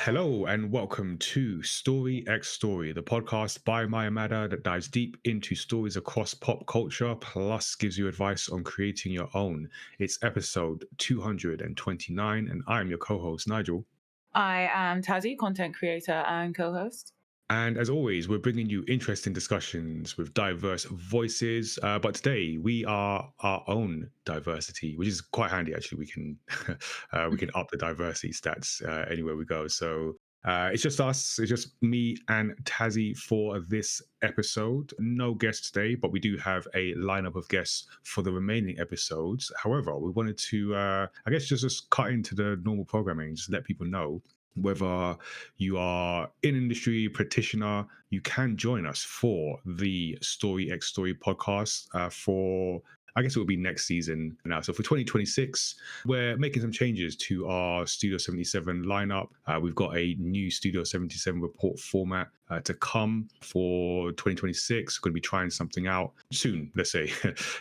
Hello and welcome to Story X Story, the podcast by Maya Mada that dives deep into stories across pop culture, plus gives you advice on creating your own. It's episode 229, and I'm your co-host, Nigel. I am Tazziii, content creator and co-host. And as always, we're bringing you interesting discussions with diverse voices. But today we are our own diversity, which is quite handy. Actually, we can up the diversity stats anywhere we go. So it's just us. It's just me and Tazzy for this episode. No guests today, but we do have a lineup of guests for the remaining episodes. However, we wanted to, I guess, just cut into the normal programming, just let people know whether you are in industry practitioner, you can join us for the Story X Story podcast for, I guess it will be next season now. So for 2026, we're making some changes to our Studio 77 lineup. We've got a new Studio 77 report format to come for 2026. We're going to be trying something out soon, let's say,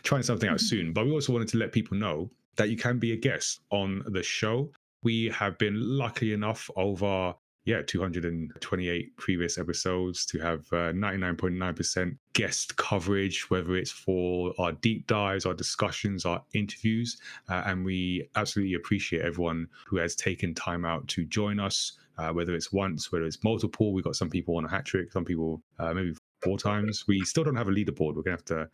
trying something out soon. But we also wanted to let people know that you can be a guest on the show. We have been lucky enough over 228 previous episodes to have 99.9% guest coverage, whether it's for our deep dives, our discussions, our interviews. And we absolutely appreciate everyone who has taken time out to join us, whether it's once, whether it's multiple. We've got some people on a hat trick, some people maybe 4 times. We still don't have a leaderboard. We're going to have to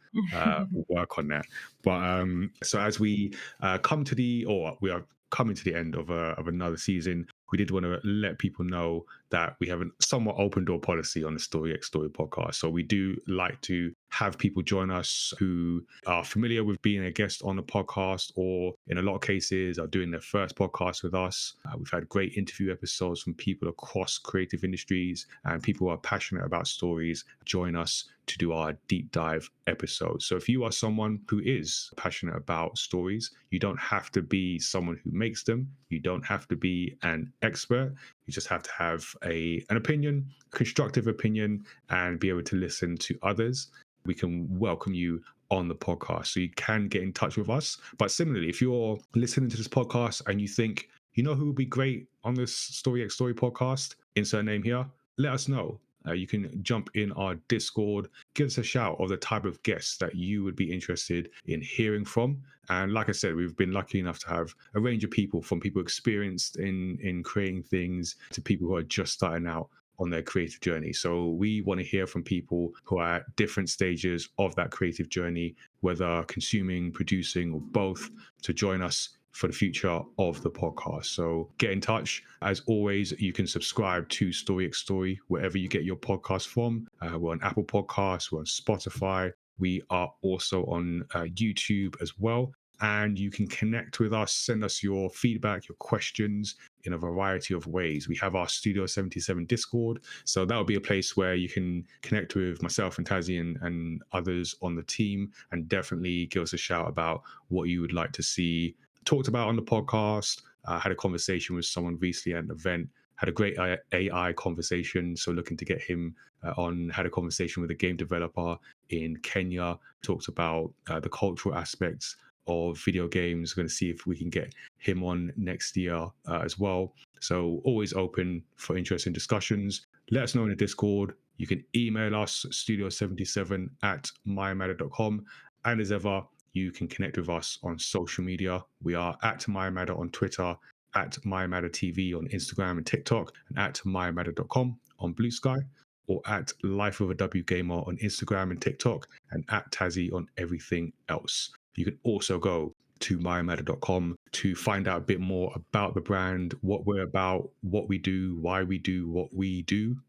work on that. But so as we we are coming to the end of another season, we did want to let people know that we have a somewhat open door policy on the Story X Story podcast. So we do like to have people join us who are familiar with being a guest on the podcast, or in a lot of cases are doing their first podcast with us. We've had great interview episodes from people across creative industries and people who are passionate about stories join us to do our deep dive episodes. So if you are someone who is passionate about stories, you don't have to be someone who makes them. You don't have to be an expert. You just have to have an opinion, constructive opinion, and be able to listen to others. We can welcome you on the podcast. So you can get in touch with us. But similarly, if you're listening to this podcast and you think, you know who would be great on this Story X Story podcast, insert name here, let us know. You can jump in our Discord, give us a shout of the type of guests that you would be interested in hearing from. And like I said, we've been lucky enough to have a range of people, from people experienced in creating things to people who are just starting out on their creative journey. So we want to hear from people who are at different stages of that creative journey, whether consuming, producing, or both, to join us for the future of the podcast. So get in touch. As always, you can subscribe to Story X Story wherever you get your podcast from. We're on Apple Podcasts, we're on Spotify. We are also on YouTube as well. And you can connect with us, send us your feedback, your questions in a variety of ways. We have our Studio 77 Discord. So that will be a place where you can connect with myself and Tazzy and others on the team, and definitely give us a shout about what you would like to see talked about on the podcast. Had a conversation with someone recently at an event, had a great AI conversation. So looking to get him on, had a conversation with a game developer in Kenya, talked about the cultural aspects of video games. We're going to see if we can get him on next year as well. So always open for interesting discussions. Let us know in the Discord. You can email us, studio77@mymatter.com. And as ever, you can connect with us on social media. We are at MyMatter on Twitter, at MyMatterTV on Instagram and TikTok, and at MyMatter.com on Blue Sky, or at Life of a W Gamer on Instagram and TikTok, and at Tazzy on everything else. You can also go to mymatter.com to find out a bit more about the brand, what we're about, what we do, why we do what we do.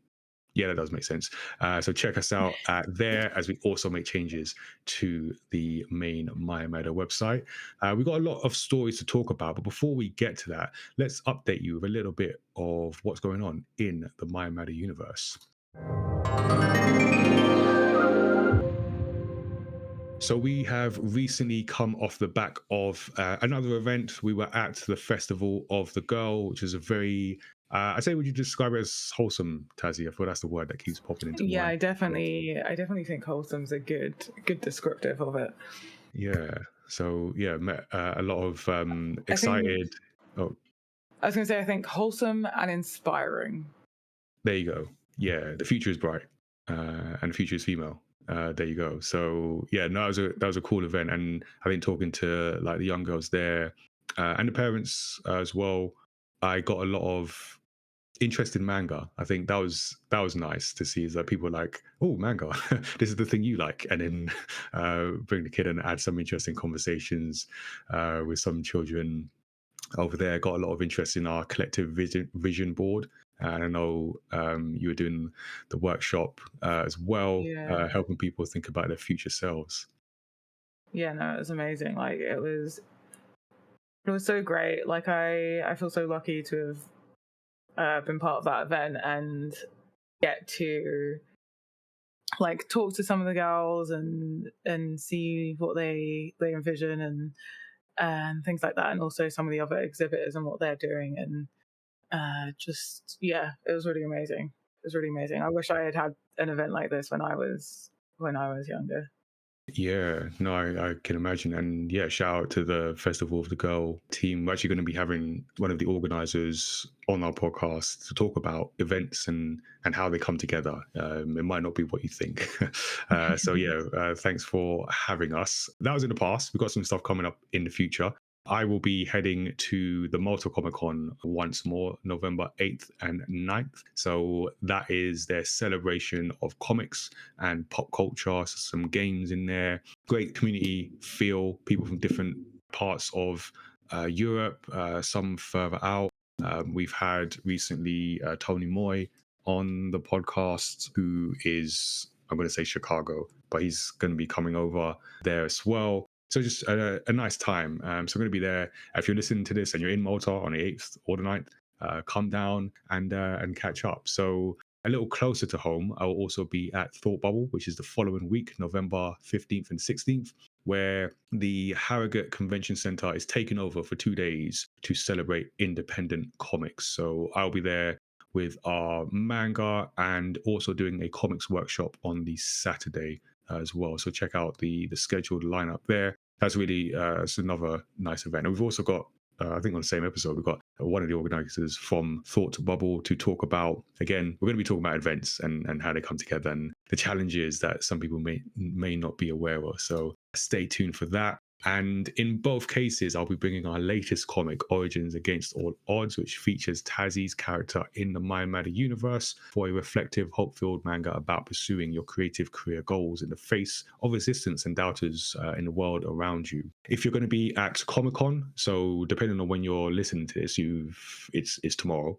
Yeah, that does make sense. So check us out there, as we also make changes to the main Maya Matter website. We've got a lot of stories to talk about, but before we get to that, let's update you with a little bit of what's going on in the Maya Matter universe. So we have recently come off the back of another event. We were at the Festival of the Girl, which is a very, I'd say, would you describe it as wholesome, Tazzy? I thought that's the word that keeps popping into Yeah, mind. I definitely think wholesome's a good descriptive of it. Yeah. So yeah, met a lot of I think excited. Oh, I was going to say, I think wholesome and inspiring. There you go. Yeah, the future is bright, and the future is female. There you go. So yeah, no, that was a cool event, and I think talking to like the young girls there and the parents as well, I got a lot of interest in manga. I think that was nice to see. Is that people are like, oh, manga, this is the thing you like, and then bring the kid and add some interesting conversations with some children over there. Got a lot of interest in our collective vision board. And I know you were doing the workshop as well, Yeah. helping people think about their future selves. Yeah, no, it was amazing. Like it was so great. Like I feel so lucky to have been part of that event and get to like talk to some of the girls and see what they envision and things like that, and also some of the other exhibitors and what they're doing, and just yeah, it was really amazing. It was really amazing. I wish I had had an event like this when I was younger. Yeah, no, I can imagine. And yeah, shout out to the Festival of the Girl team. We're actually going to be having one of the organizers on our podcast to talk about events and how they come together. It might not be what you think. So yeah, thanks for having us. That was in the past. We've got some stuff coming up in the future. I will be heading to the Malta Comic Con once more, November 8th and 9th. So that is their celebration of comics and pop culture. So some games in there, great community feel, people from different parts of Europe, some further out. We've had recently Tony Moy on the podcast, who is, I'm going to say Chicago, but he's going to be coming over there as well. So just a nice time. So I'm going to be there. If you're listening to this and you're in Malta on the 8th or the 9th, come down and catch up. So a little closer to home, I will also be at Thought Bubble, which is the following week, November 15th and 16th, where the Harrogate Convention Centre is taking over for 2 days to celebrate independent comics. So I'll be there with our manga and also doing a comics workshop on the Saturday as well. So check out the scheduled lineup there. That's really it's another nice event. And we've also got I think on the same episode, we've got one of the organizers from Thought Bubble to talk about, again, we're going to be talking about events and how they come together and the challenges that some people may not be aware of. So stay tuned for that. And in both cases, I'll be bringing our latest comic, Origins Against All Odds, which features Tazzii's character in the Mind Matter universe for a reflective, hope-filled manga about pursuing your creative career goals in the face of resistance and doubters in the world around you. If you're going to be at Comic-Con, so depending on when you're listening to this, it's tomorrow.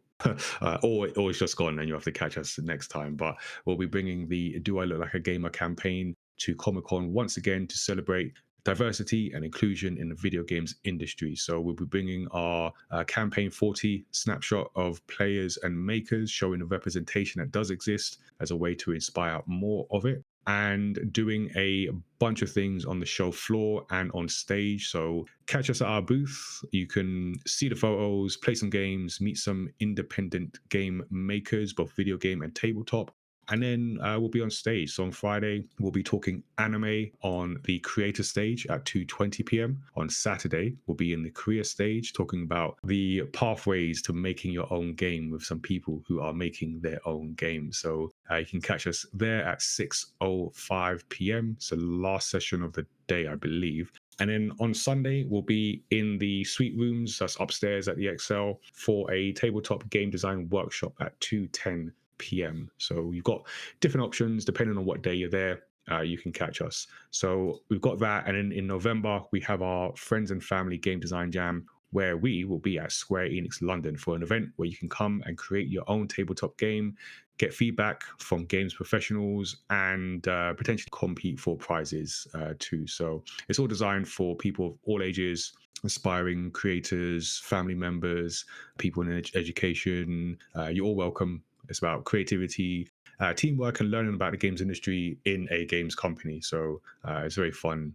Or it's just gone and you have to catch us next time. But we'll be bringing the Do I Look Like a Gamer campaign to Comic-Con once again to celebrate diversity and inclusion in the video games industry. So we'll be bringing our campaign 40 snapshot of players and makers, showing the representation that does exist as a way to inspire more of it, and doing a bunch of things on the show floor and on stage. So catch us at our booth. You can see the photos, play some games, meet some independent game makers, both video game and tabletop. And then we'll be on stage. So on Friday, we'll be talking anime on the creator stage at 2:20 p.m. On Saturday, we'll be in the career stage talking about the pathways to making your own game with some people who are making their own game. So you can catch us there at 6:05 p.m. So last session of the day, I believe. And then on Sunday, we'll be in the suite rooms, that's upstairs at the Excel, for a tabletop game design workshop at 2:10 p.m. So you've got different options depending on what day you're there. You can catch us. So we've got that. And then in November, we have our Friends and Family Game Design Jam, where we will be at Square Enix London for an event where you can come and create your own tabletop game, get feedback from games professionals, and potentially compete for prizes too. So it's all designed for people of all ages, aspiring creators, family members, people in education. You're all welcome. It's about creativity, teamwork, and learning about the games industry in a games company. So it's a very fun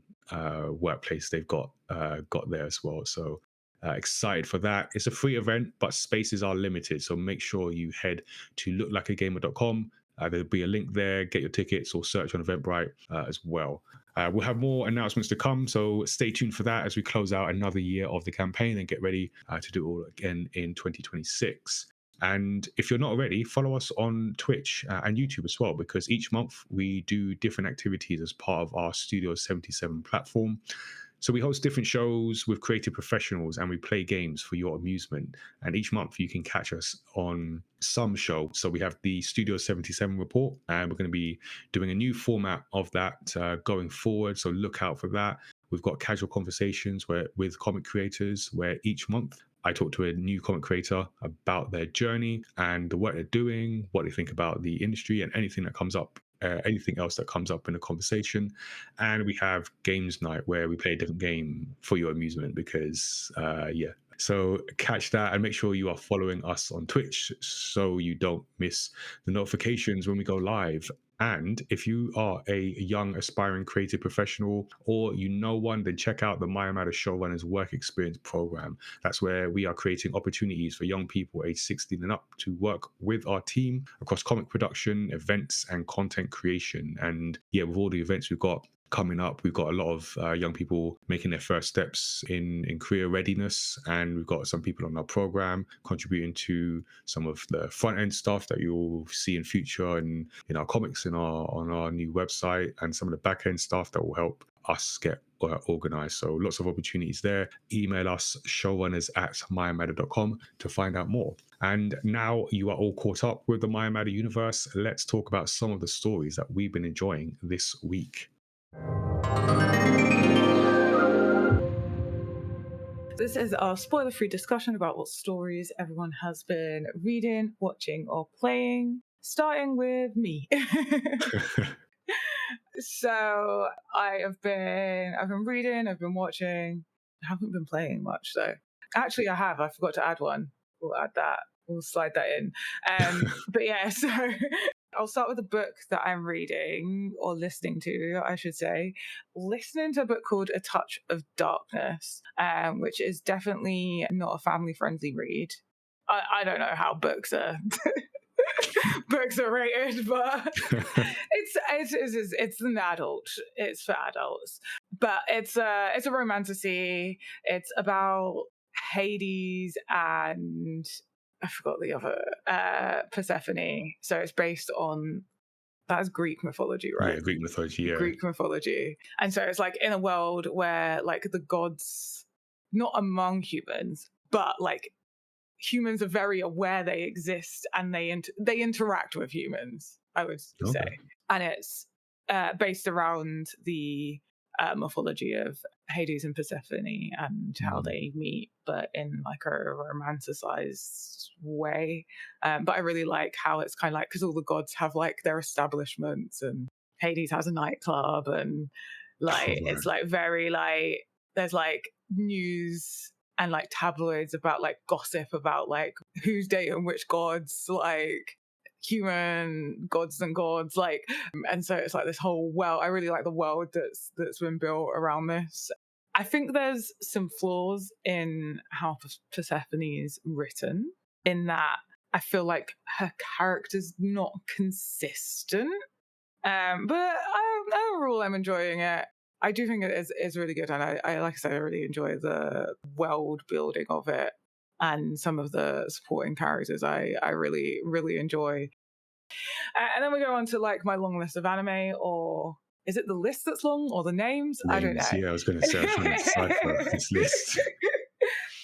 workplace they've got there as well. So excited for that. It's a free event, but spaces are limited. So make sure you head to looklikeagamer.com. There'll be a link there. Get your tickets or search on Eventbrite as well. We'll have more announcements to come, so stay tuned for that as we close out another year of the campaign and get ready to do it all again in 2026. And if you're not already, follow us on Twitch and YouTube as well, because each month we do different activities as part of our Studio 77 platform. So we host different shows with creative professionals and we play games for your amusement. And each month you can catch us on some show. So we have the Studio 77 report, and we're going to be doing a new format of that going forward. So look out for that. We've got casual conversations with comic creators, where each month I talk to a new comic creator about their journey and the work they're doing, what they think about the industry, and anything that comes up, anything else that comes up in the conversation. And we have games night where we play a different game for your amusement because, yeah. So catch that and make sure you are following us on Twitch so you don't miss the notifications when we go live. And if you are a young aspiring creative professional or you know one, then check out the Maya Matter Showrunners Work Experience Program. That's where we are creating opportunities for young people aged 16 and up to work with our team across comic production, events, and content creation. And yeah, with all the events we've got coming up, we've got a lot of young people making their first steps in career readiness, and we've got some people on our program contributing to some of the front end stuff that you'll see in future and in our comics and on our new website, and some of the back end stuff that will help us get organized. So lots of opportunities there. Email us showrunners@mayamatter.com to find out more. And now you are all caught up with the Maya Matter universe, let's talk about some of the stories that we've been enjoying this week. This is our spoiler-free discussion about what stories everyone has been reading, watching, or playing, starting with me. So I've been reading, I've been watching. I haven't been playing much though. Actually, I have. I forgot to add one. We'll add that. We'll slide that in. But yeah, so I'll start with a book that I'm reading, or listening to, I should say. Listening to a book called A Touch of Darkness, which is definitely not a family-friendly read. I don't know how books are books are rated, but it's an adult. It's for adults, but it's a romantasy. It's about Hades and I forgot the other Persephone. So it's based on that's Greek mythology, right? Yeah, Greek mythology. Yeah, Greek mythology, and so it's like in a world where like the gods, not among humans, but like humans are very aware they exist and they interact with humans, I would say. And it's based around the mythology of Hades and Persephone and how they meet, but in like a romanticized way. But I really like how it's kind of like, because all the gods have like their establishments and Hades has a nightclub and like it's like very like there's like news and like tabloids about like gossip about like who's dating which gods, like human gods and gods, like, and so it's like this whole world. I really like the world that's been built around this. I think there's some flaws in how Persephone is written, in that I feel like her character's not consistent. But overall, I'm enjoying it. I do think it is really good, and I like I said, I really enjoy the world building of it and some of the supporting characters. I really, really enjoy. And then we go on to like my long list of anime, or is it the list that's long, or the names? I don't know. Yeah, I was going to say, I was trying to decipher this list.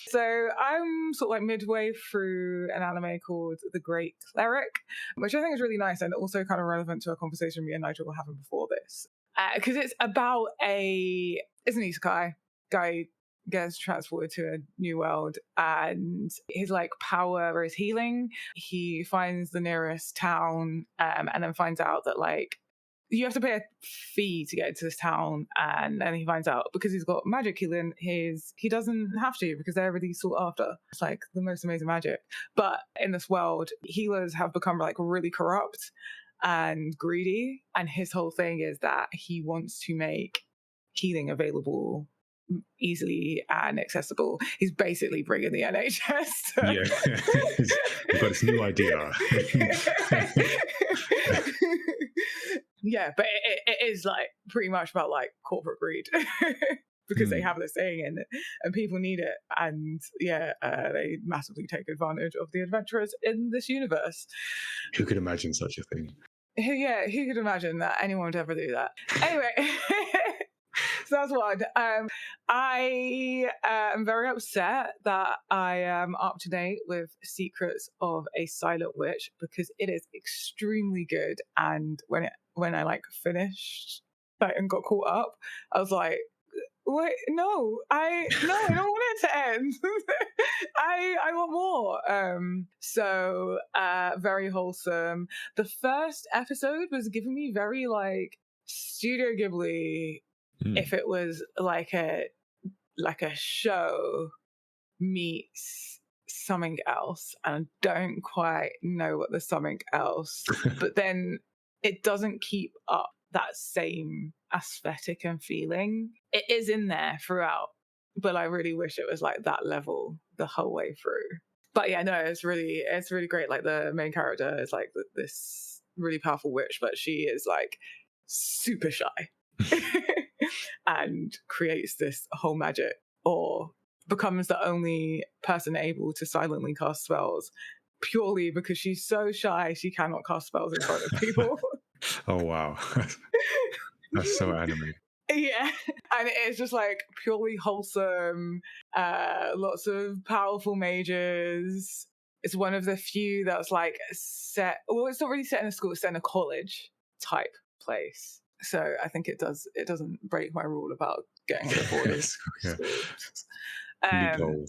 So I'm sort of like midway through an anime called The Great Cleric, which I think is really nice and also kind of relevant to a conversation me and Nigel were having before this. Because it's about it's an isekai guy gets transported to a new world, and his like power is healing. He finds the nearest town, and then finds out that like you have to pay a fee to get into this town, and then he finds out because he's got magic healing, he doesn't have to because they're already sought after. It's like the most amazing magic. But in this world, healers have become like really corrupt and greedy, and his whole thing is that he wants to make healing available easily and accessible. He's basically bringing the NHS. We've got this new idea. Yeah, but it is like pretty much about like corporate greed. Because they have this saying in it and people need it. And they massively take advantage of the adventurers in this universe. Who could imagine such a thing? Yeah, who could imagine that anyone would ever do that? Anyway, so that's one. I am very upset that I am up to date with Secrets of a Silent Witch because it is extremely good. And when I like finished and got caught up, I was like, wait, no, I don't want it to end. I want more. So very wholesome. The first episode was giving me very like Studio Ghibli. If it was like a show meets something else, and I don't quite know what the something else, but then it doesn't keep up that same aesthetic and feeling. It is in there throughout, but I really wish it was like that level the whole way through. But yeah, no, it's really great. Like the main character is like this really powerful witch, but she is like super shy and creates this whole magic, or becomes the only person able to silently cast spells purely because she's so shy she cannot cast spells in front of people. Oh wow. That's so anime. Yeah, and it's just like purely wholesome, lots of powerful mages. It's one of the few that's like set, well, it's not really set in a school, it's set in a college type place. So I think it doesn't break my rule about getting a borders. Loophole.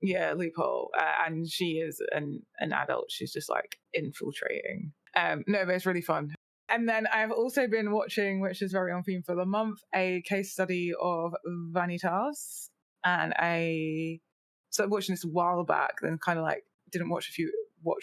Yeah, loophole. And she is an adult. She's just like infiltrating. No, but it's really fun. And then I've also been watching, which is very on theme for the month, a case study of Vanitas. And I started watching this a while back, then kind of like didn't watch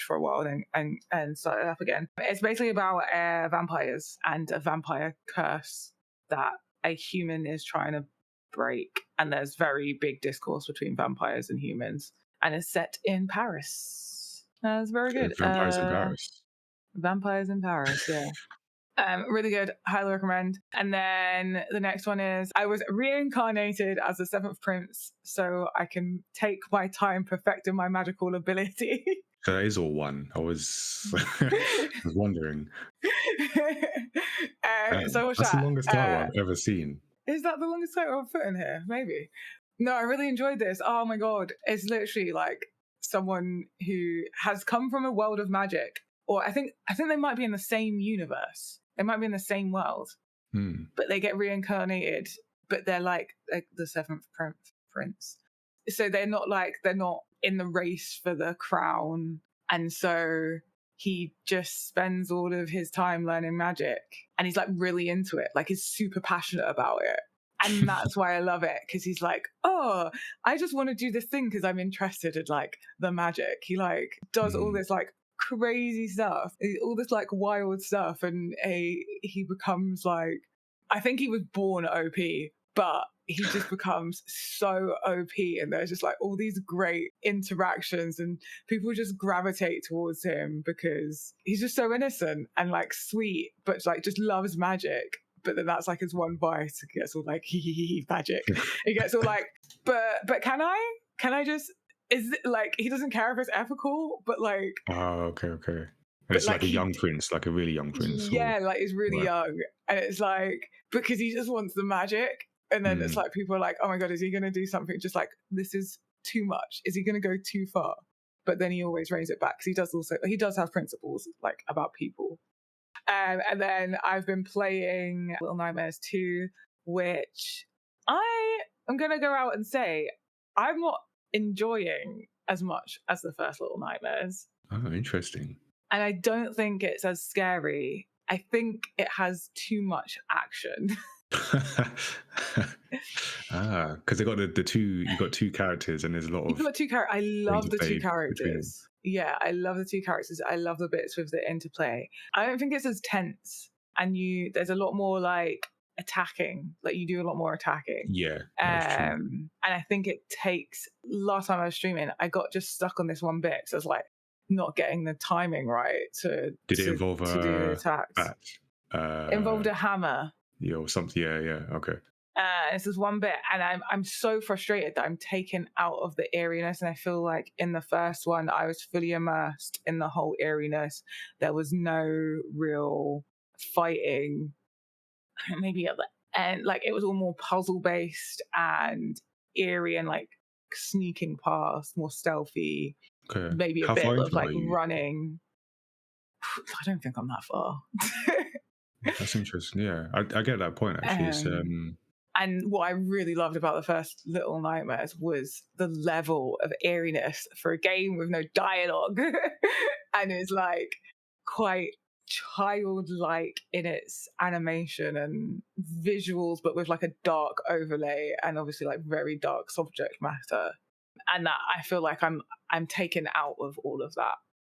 for a while, and started up again. It's basically about vampires and a vampire curse that a human is trying to break. And there's very big discourse between vampires and humans. And it's set in Paris. It's very good. Vampires in Paris. Vampires in Paris, yeah. Really good. Highly recommend. And then the next one is I was reincarnated as the seventh prince so I can take my time perfecting my magical ability. So that is all one. I was wondering. So that's the longest title I've ever seen. Is that the longest title I've put in here? Maybe. No, I really enjoyed this. Oh my god. It's literally like someone who has come from a world of magic. Or I think they might be in the same universe. They might be in the same world. But they get reincarnated, but they're like the seventh prince. So they're not in the race for the crown. And so he just spends all of his time learning magic. And he's like really into it. Like he's super passionate about it. And that's why I love it. Because he's like, oh, I just want to do this thing because I'm interested in like the magic. He like does all this like crazy stuff, all this like wild stuff, and he becomes like, I think he was born OP, but he just becomes so OP, and there's just like all these great interactions, and people just gravitate towards him because he's just so innocent and like sweet, but like just loves magic. But then that's like his one vice. He gets all like magic. He gets all like, but can I just, is it like he doesn't care if it's ethical, but like, oh, okay. And it's like a young prince, like a really young prince. Yeah, like he's really young, and it's like because he just wants the magic, and then it's like people are like, oh my god, is he going to do something just like this is too much? Is he going to go too far? But then he always reins it back because he does have principles like about people. And then I've been playing Little Nightmares 2, which I am going to go out and say I'm not enjoying as much as the first Little Nightmares. Oh, interesting. And I don't think it's as scary. I think it has too much action. Because they got the two. You got two characters, and there's a lot of. You've got two characters. I love the two characters. Yeah, I love the two characters. I love the bits with the interplay. I don't think it's as tense, and there's a lot more like attacking. Like you do a lot more attacking. Yeah. And I think it takes. Last time I was streaming, I got just stuck on this one bit. So I was like not getting the timing right to. Did it involve to do the attacks? involved a hammer. Yeah, or something. Yeah. Okay. This is one bit, and I'm so frustrated that I'm taken out of the eeriness, and I feel like in the first one I was fully immersed in the whole eeriness. There was no real fighting. Maybe at the end, like it was all more puzzle based and eerie and like sneaking past, more stealthy. Okay. Maybe a How bit far of into it like are you? running. I don't think I'm that far. That's interesting. Yeah, I get that point actually. It's um, And what I really loved about the first Little Nightmares was the level of eeriness for a game with no dialogue. And it's like quite childlike in its animation and visuals, but with like a dark overlay and obviously like very dark subject matter. And that I feel like I'm taken out of all of that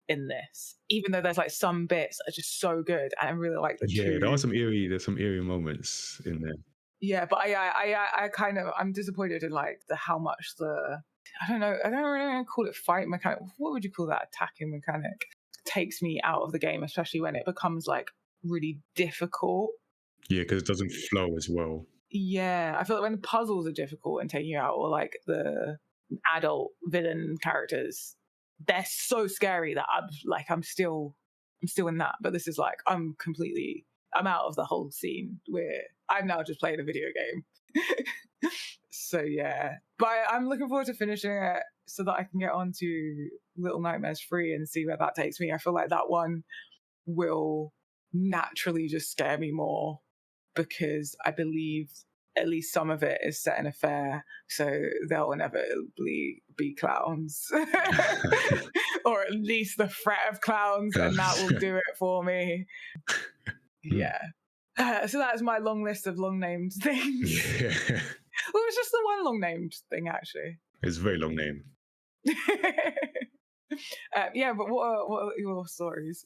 in this, even though there's like some bits that are just so good. And I really like the yeah, there are two. some eerie. There's some eerie moments in there. Yeah, but I kind of I'm disappointed in like the how much the I don't really wanna call it fight mechanic. What would you call that? Attacking mechanic takes me out of the game, especially when it becomes like really difficult. Yeah, because it doesn't flow as well. Yeah, I feel like when the puzzles are difficult and taking you out, or like the adult villain characters, they're so scary that I'm still in that. But this is like I'm out of the whole scene where I'm now just playing a video game. So yeah, but I'm looking forward to finishing it so that I can get on to Little Nightmares 3 and see where that takes me. I feel like that one will naturally just scare me more because I believe at least some of it is set in a fair, so they'll inevitably be clowns. Or at least the threat of clowns, and that will do it for me. Yeah. So that's my long list of long named things. Yeah, Well, it was just the one long named thing, actually. it's a very long name. Yeah, but what are your stories?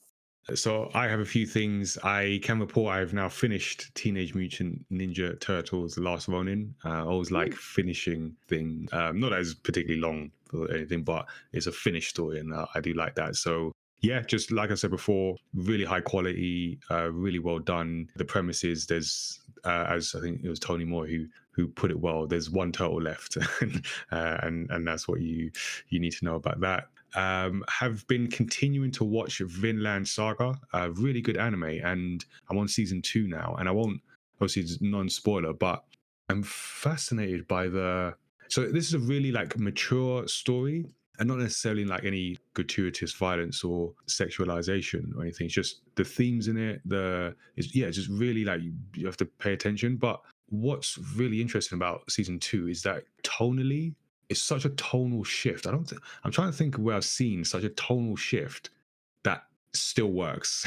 So I have a few things. I can report I've now finished Teenage Mutant Ninja Turtles: The Last Ronin. I always like finishing thing. Not that it's particularly long or anything, but it's a finished story, and I do like that. So yeah, just like I said before, really high quality, really well done. The premise is as I think it was Tony Moore who put it well. There's one turtle left, and that's what you need to know about that. Have been continuing to watch Vinland Saga, a really good anime, and I'm on season 2 now. And I won't, obviously, it's non-spoiler, but I'm fascinated by So this is a really like mature story, and not necessarily like any gratuitous violence or sexualization or anything. It's just the themes in it. It's just really like you have to pay attention. But what's really interesting about season 2 is that tonally it's such a tonal shift. I'm trying to think of where I've seen such a tonal shift that still works.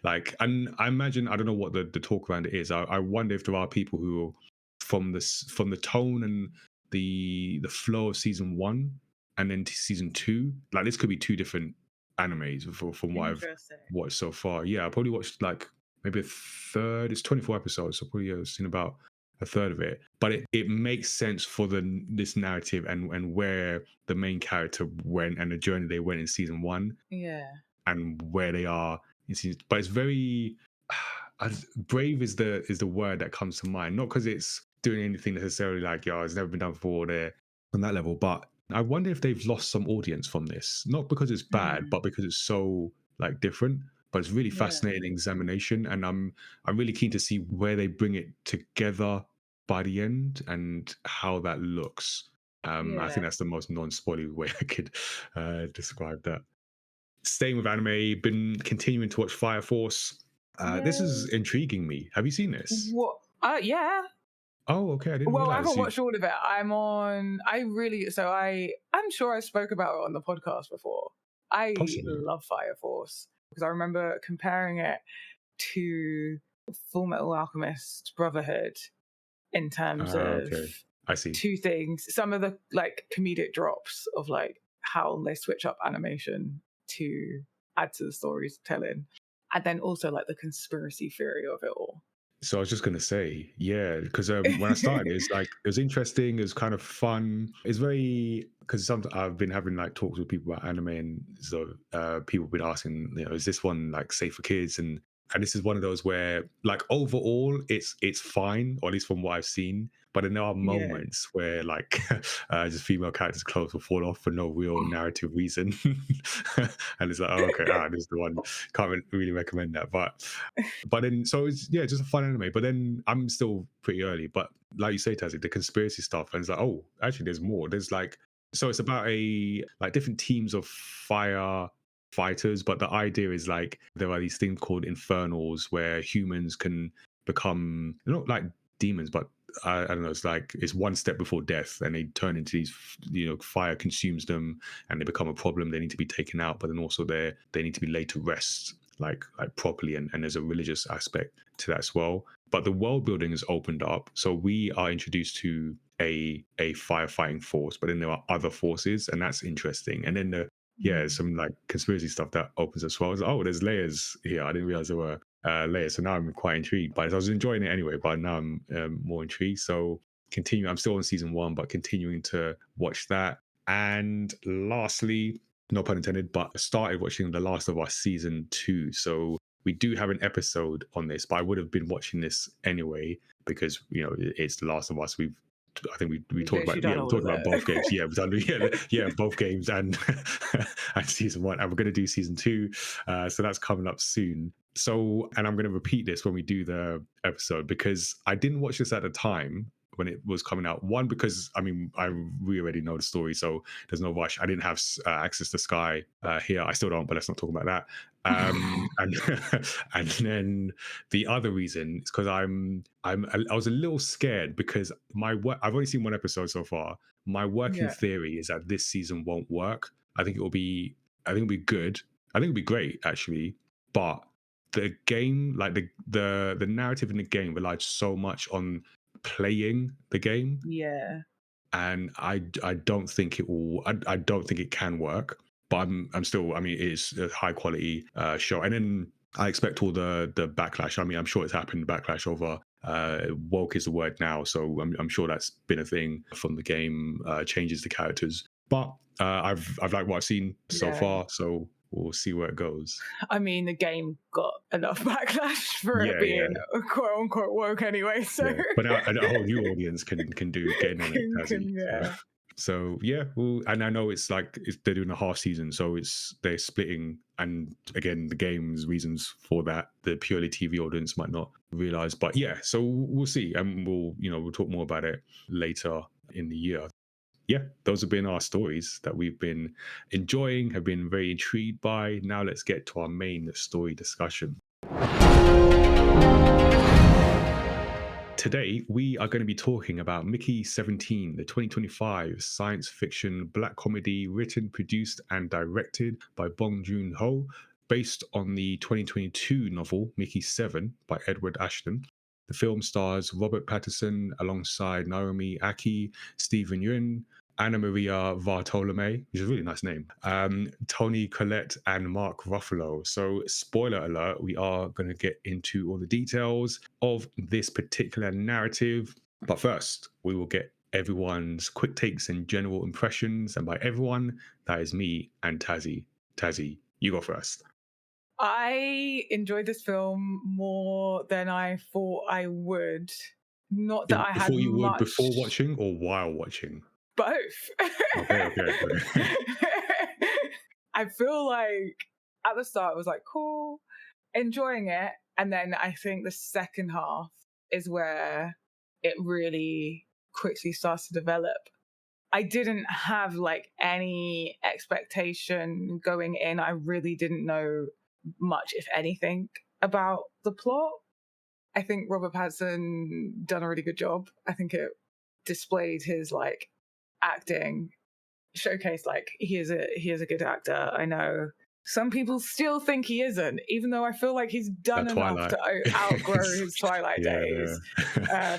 Like, and I imagine, I don't know what the talk around it is. I wonder if there are people who, from the tone and the flow of season 1 and then to season 2, like this could be two different animes from what I've Interesting. watched so far. Yeah, I probably watched like maybe a third. It's 24 episodes, so probably seen about a third of it, but it makes sense for this narrative and where the main character went and the journey they went in season 1 Yeah. and where they are in season. But it's very brave is the word that comes to mind, not because it's doing anything necessarily like it's never been done before there on that level, but I wonder if they've lost some audience from this, not because it's bad, but because it's so like different. But it's really Yeah. fascinating examination, and I'm really keen to see where they bring it together by the end and how that looks. I Yeah. think that's the most non-spoilery way I could describe that. Staying with anime, been continuing to watch Fire Force. This is intriguing me. Have you seen this? What? Yeah. Oh, okay. I didn't Well, I realize haven't you. watched all of it. I'm sure I spoke about it on the podcast before. I Possibly. love Fire Force because I remember comparing it to Full Metal Alchemist Brotherhood in terms of Okay. I see. two things. Some of the like comedic drops of like how they switch up animation to add to the storytelling, and then also like the conspiracy theory of it all. So I was just gonna say, yeah, because when I started, it's like it was interesting. It was kind of fun. It's very because I've been having like talks with people about anime, and so people have been asking, is this one like safe for kids? And and this is one of those where, like, overall it's fine, or at least from what I've seen, but then there are Yeah. moments where, like, just female characters' clothes will fall off for no real narrative reason. And it's like, oh, okay, this is the one. Can't really recommend that. But then, so it's, yeah, just a fun anime. But then I'm still pretty early. But like you say, Tazzy, the conspiracy stuff, and it's like, oh, actually, there's more. There's like, so it's about a like different teams of fire fighters, but the idea is like there are these things called infernals where humans can become not like demons, but I don't know. It's like it's one step before death, and they turn into these. Fire consumes them, and they become a problem. They need to be taken out, but then also they need to be laid to rest, like properly. And there's a religious aspect to that as well. But the world building is opened up, so we are introduced to a firefighting force, but then there are other forces, and that's interesting. And then some like conspiracy stuff that opens as well. Oh, there's layers here. I didn't realize there were layers. So now I'm quite intrigued by it. I was enjoying it anyway, but now I'm more intrigued. So continue. I'm still on season 1, but continuing to watch that. And lastly, no pun intended, but I started watching The Last of Us season 2. So we do have an episode on this, but I would have been watching this anyway because it's The Last of Us. I think we talked about Done we all talked of about it. both games. Yeah, we've done both games and and season 1, and we're going to do season 2. So that's coming up soon. So, and I'm going to repeat this when we do the episode because I didn't watch this at the time when it was coming out. One, because we already know the story, so there's no rush. I didn't have access to Sky here. I still don't, but let's not talk about that. And and then the other reason is because I was a little scared because I've only seen one episode so far. My working Yeah. theory is that this season won't work. I think it'll be good. I think it'll be great actually, but the game, like the narrative in the game, relies so much on playing the game, Yeah. and I don't think it will. I don't think it can work. But I'm still. I mean, it is a high quality show, and then I expect all the backlash. I mean, I'm sure it's happened. Backlash over woke is the word now, so I'm sure that's been a thing from the game. Changes the characters, but I've liked what I've seen so Yeah. far. So we'll see where it goes. I mean, the game got enough backlash for it Yeah, yeah. being quote unquote woke anyway. So Yeah, but now a whole new audience can get in on it, Tazzy. yeah. So yeah, well, and I know they're doing a half season, so they're splitting. And again, the game's reasons for that, the purely TV audience might not realize. But yeah, so we'll see, and we'll talk more about it later in the year. Yeah, those have been our stories that we've been enjoying, have been very intrigued by. Now let's get to our main story discussion. Today, we are going to be talking about Mickey 17, the 2025 science fiction black comedy written, produced, and directed by Bong Joon Ho, based on the 2022 novel Mickey 7 by Edward Ashton. The film stars Robert Pattinson alongside Naomi Aki, Stephen Yeun, Anna Maria Bartolome, which is a really nice name, Toni Collette, and Mark Ruffalo. So, spoiler alert, we are going to get into all the details of this particular narrative. But first, we will get everyone's quick takes and general impressions. And by everyone, that is me and Tazzy. Tazzy, you go first. I enjoyed this film more than I thought I would. Not that I had much. Before watching or while watching? Both. Okay. I feel like at the start it was like cool, enjoying it, and then I think the second half is where it really quickly starts to develop. I didn't have like any expectation going in. I really didn't know much, if anything, about the plot. I think Robert Pattinson done a really good job. I think it displayed his like acting, showcased like he is a good actor. I know some people still think he isn't, even though I feel like he's done enough to outgrow his Twilight days.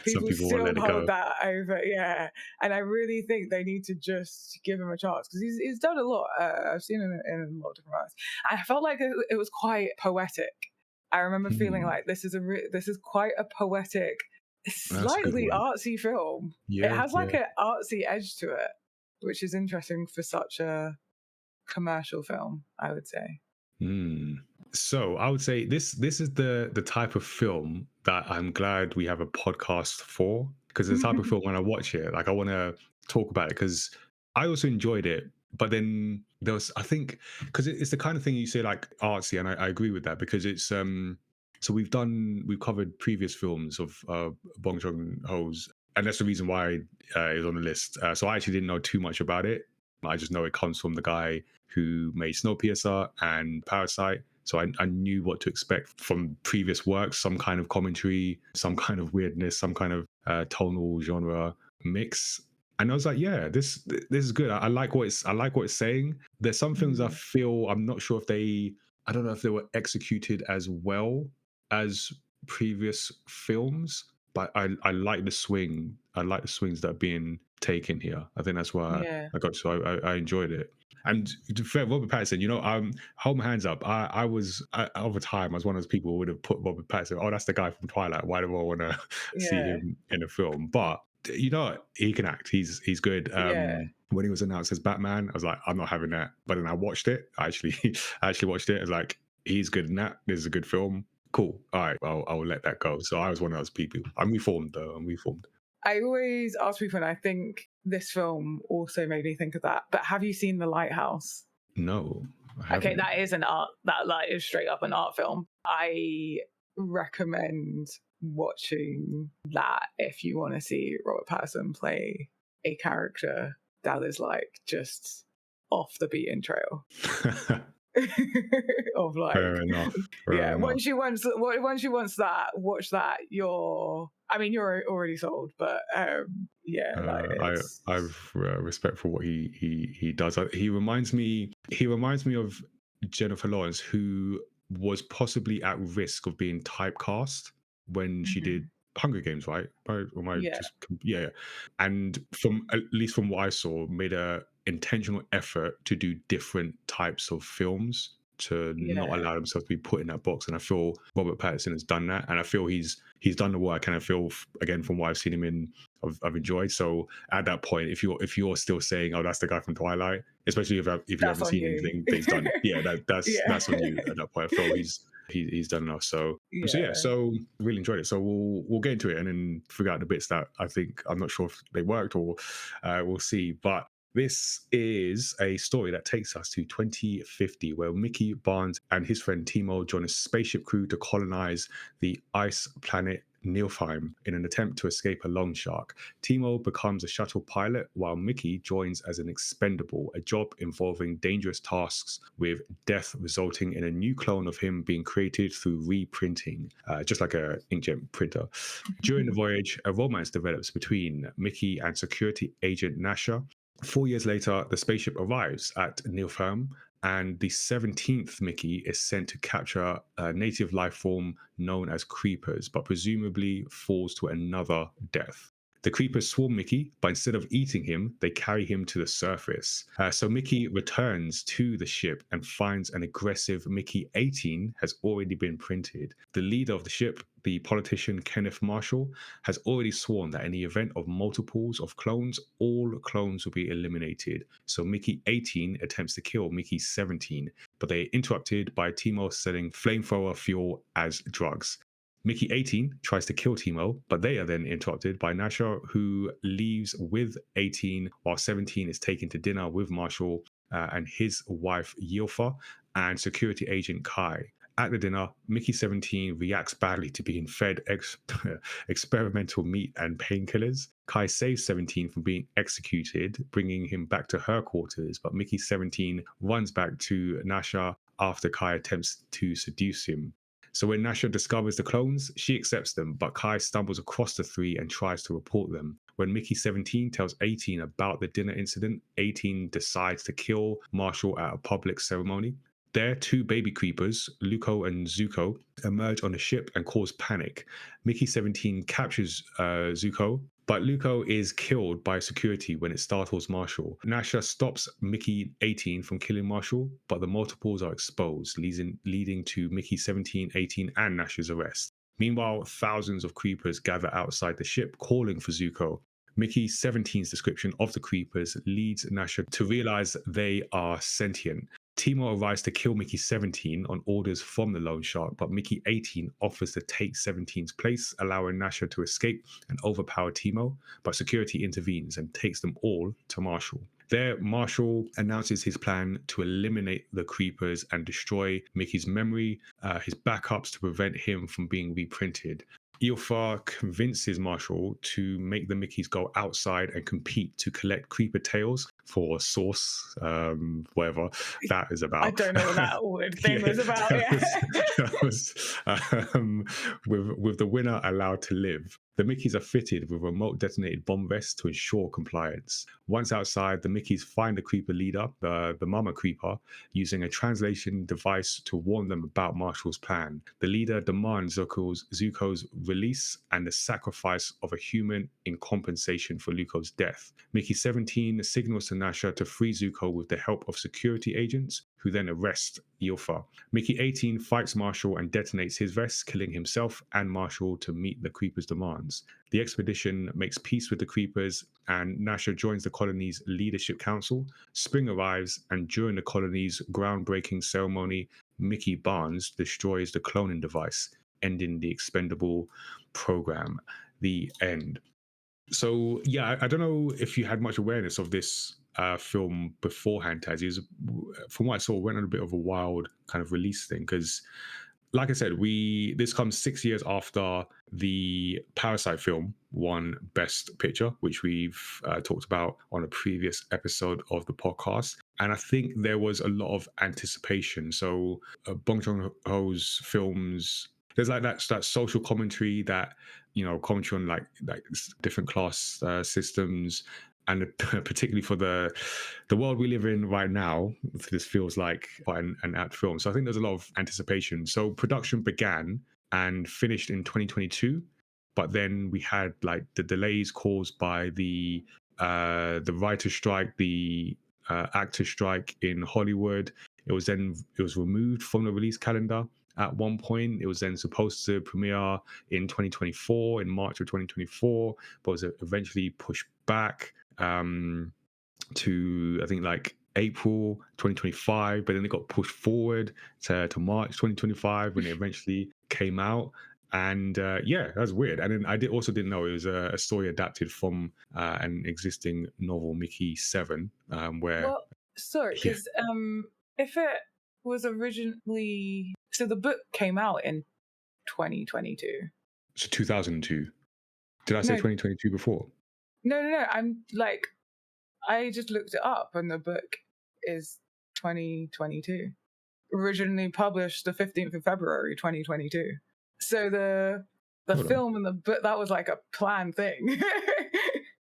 People still hold that over, yeah. And I really think they need to just give him a chance because he's done a lot. I've seen him in a lot of different ways. I felt like it was quite poetic. I remember feeling like this is quite a poetic, slightly artsy film. Yeah, it has like an artsy edge to it, which is interesting for such a commercial film, I would say. So I would say this is the type of film that I'm glad we have a podcast for, because the type of film when I watch it, like I want to talk about it because I also enjoyed it. But then there was, I think, because it's the kind of thing you say like artsy, and I agree with that because it's so we've covered previous films of Bong Joon Ho's, and that's the reason why it's on the list. So I actually didn't know too much about it. I just know it comes from the guy who made Snowpiercer and Parasite. So I knew what to expect from previous works, some kind of commentary, some kind of weirdness, some kind of tonal genre mix. And I was like, yeah, this is good. I like what it's saying. There's some films I Mhm. feel I'm not sure if I don't know if they were executed as well as previous films, but I like the swing. I like the swings that are being taken here. I think that's why Yeah, I got so I enjoyed it. And to be fair, Robert Pattinson, hold my hands up. Over time, I was one of those people who would have put Robert Pattinson. Oh, that's the guy from Twilight. Why do I want to see yeah, him in a film? But he can act. He's good. yeah. When he was announced as Batman, I was like, I'm not having that. But then I watched it. I actually watched it. I was like, he's good in that. This is a good film. Cool. All right, I'll let that go. So I was one of those people. I'm reformed though. I'm reformed. I always ask people, and I think this film also made me think of that. But have you seen The Lighthouse? No, I Okay, haven't. that is an art, that like is straight up an art film. I recommend watching that if you want to see Robert Pattinson play a character that is like just off the beaten trail. Of like, Fair enough. Fair yeah, enough. once you want that, watch that. You're already sold, but yeah, like it's I've respect for what he does. He reminds me of Jennifer Lawrence, who was possibly at risk of being typecast when she did Mhm. Hunger Games, right? Or am I Yeah, just yeah? And from at least from what I saw, made a intentional effort to do different types of films to not yeah, allow himself to be put in that box. And I feel Robert Pattinson has done that, and I feel he's done the work. And I feel again from what I've seen him in, I've enjoyed. So at that point, if you're still saying, "Oh, that's the guy from Twilight," especially if you that's haven't on seen you. anything that he's done, yeah, Yeah, that's on you at that point. I feel he's done enough. So yeah, yeah. so really enjoyed it. So we'll get into it and then figure out the bits that I think I'm not sure if they worked or we'll see. But this is a story that takes us to 2050, where Mickey Barnes and his friend Timo join a spaceship crew to colonize the ice planet Nilfheim in an attempt to escape a long shark. Timo becomes a shuttle pilot, while Mickey joins as an expendable, a job involving dangerous tasks with death resulting in a new clone of him being created through reprinting, just like a inkjet printer. During the voyage, a romance develops between Mickey and security agent Nasha. 4 years later, the spaceship arrives at Nilfheim, and the 17th Mickey is sent to capture a native life form known as creepers, but presumably falls to another death. The creepers swarm Mickey, but instead of eating him, they carry him to the surface. So Mickey returns to the ship and finds an aggressive Mickey 18 has already been printed. The leader of the ship, the politician Kenneth Marshall, has already sworn that in the event of multiples of clones, all clones will be eliminated. So Mickey 18 attempts to kill Mickey 17, but they are interrupted by Timo selling flamethrower fuel as drugs. Mickey 18 tries to kill Timo, but they are then interrupted by Nasha, who leaves with 18 while 17 is taken to dinner with Marshall and his wife Yilfa and security agent Kai. At the dinner, Mickey 17 reacts badly to being fed experimental meat and painkillers. Kai saves 17 from being executed, bringing him back to her quarters, but Mickey 17 runs back to Nasha after Kai attempts to seduce him. So when Nasha discovers the clones, she accepts them, but Kai stumbles across the three and tries to report them. When Mickey 17 tells 18 about the dinner incident, 18 decides to kill Marshall at a public ceremony. There, two baby creepers, Luco and Zuko, emerge on the ship and cause panic. Mickey 17 captures Zuko, but Luco is killed by security when it startles Marshall. Nasha stops Mickey 18 from killing Marshall, but the multiples are exposed, leading to Mickey 17, 18, and Nasha's arrest. Meanwhile, thousands of creepers gather outside the ship, calling for Zuko. Mickey 17's description of the creepers leads Nasha to realize they are sentient. Timo arrives to kill Mickey 17 on orders from the loan shark, but Mickey 18 offers to take 17's place, allowing Nasha to escape and overpower Timo, but security intervenes and takes them all to Marshall. There, Marshall announces his plan to eliminate the creepers and destroy Mickey's memory, his backups to prevent him from being reprinted. Ilfar convinces Marshall to make the Mickeys go outside and compete to collect creeper tails for Source, whatever that is about. I don't know what that weird thing was about. That was with the winner allowed to live. The Mickeys are fitted with remote detonated bomb vests to ensure compliance. Once outside, the Mickeys find the creeper leader, the Mama Creeper, using a translation device to warn them about Marshall's plan. The leader demands Zuko's release and the sacrifice of a human in compensation for Zuko's death. Mickey 17 signals to Nasha to free Zuko with the help of security agents, who then arrest Ilfar. Mickey 18 fights Marshall and detonates his vest, killing himself and Marshall to meet the Creepers' demands. The expedition makes peace with the Creepers, and Nasha joins the colony's leadership council. Spring arrives, and during the colony's groundbreaking ceremony, Mickey Barnes destroys the cloning device, ending the expendable program. The end. So, yeah, I don't know if you had much awareness of this film beforehand, Tazziii. From what I saw, went on a bit of a wild kind of release thing because, like I said, this comes 6 years after the Parasite film won Best Picture, which we've talked about on a previous episode of the podcast. And I think there was a lot of anticipation. So Bong Joon Ho's films, there's like that social commentary, that commentary on like different class systems, and particularly for the world we live in right now, this feels like quite an apt film. So I think there's a lot of anticipation. So production began and finished in 2022, but then we had like the delays caused by the writer's strike, the actor strike in Hollywood. It was removed from the release calendar. At one point, it was then supposed to premiere in 2024, in March of 2024, but was eventually pushed back to, I think, like April 2025, but then it got pushed forward to March 2025 when it eventually came out. And yeah, that's weird. And then I didn't know it was a story adapted from an existing novel, Mickey 7, where... Well, sorry, because if it was originally... So the book came out in 2022. So 2002. Did I say 2022 before? No. I'm like, I just looked it up and the book is 2022. Originally published the 15th of February, 2022. So the film and the book, that was like a planned thing.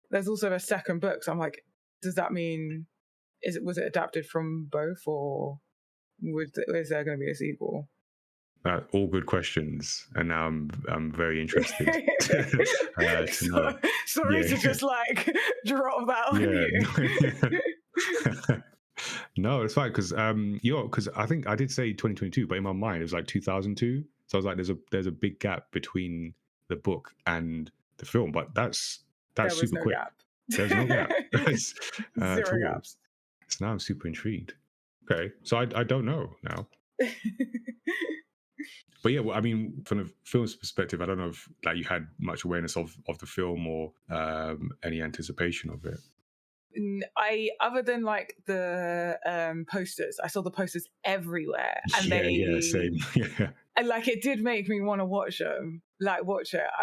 There's also a second book. So I'm like, does that mean, was it adapted from both, or is there going to be a sequel? All good questions, and now I'm very interested to know. Sorry to just like drop that on you. No, it's fine because because I think I did say 2022, but in my mind it was like 2002. So I was like, there's a big gap between the book and the film, but that's super quick. Gap. There's no gap. Zero gaps. So now I'm super intrigued. Okay, so I don't know now. But yeah, well, I mean, from the film's perspective, I don't know if like you had much awareness of the film or any anticipation of it. Other than like the posters, I saw the posters everywhere, and same. Yeah. And like it did make me want to watch it. I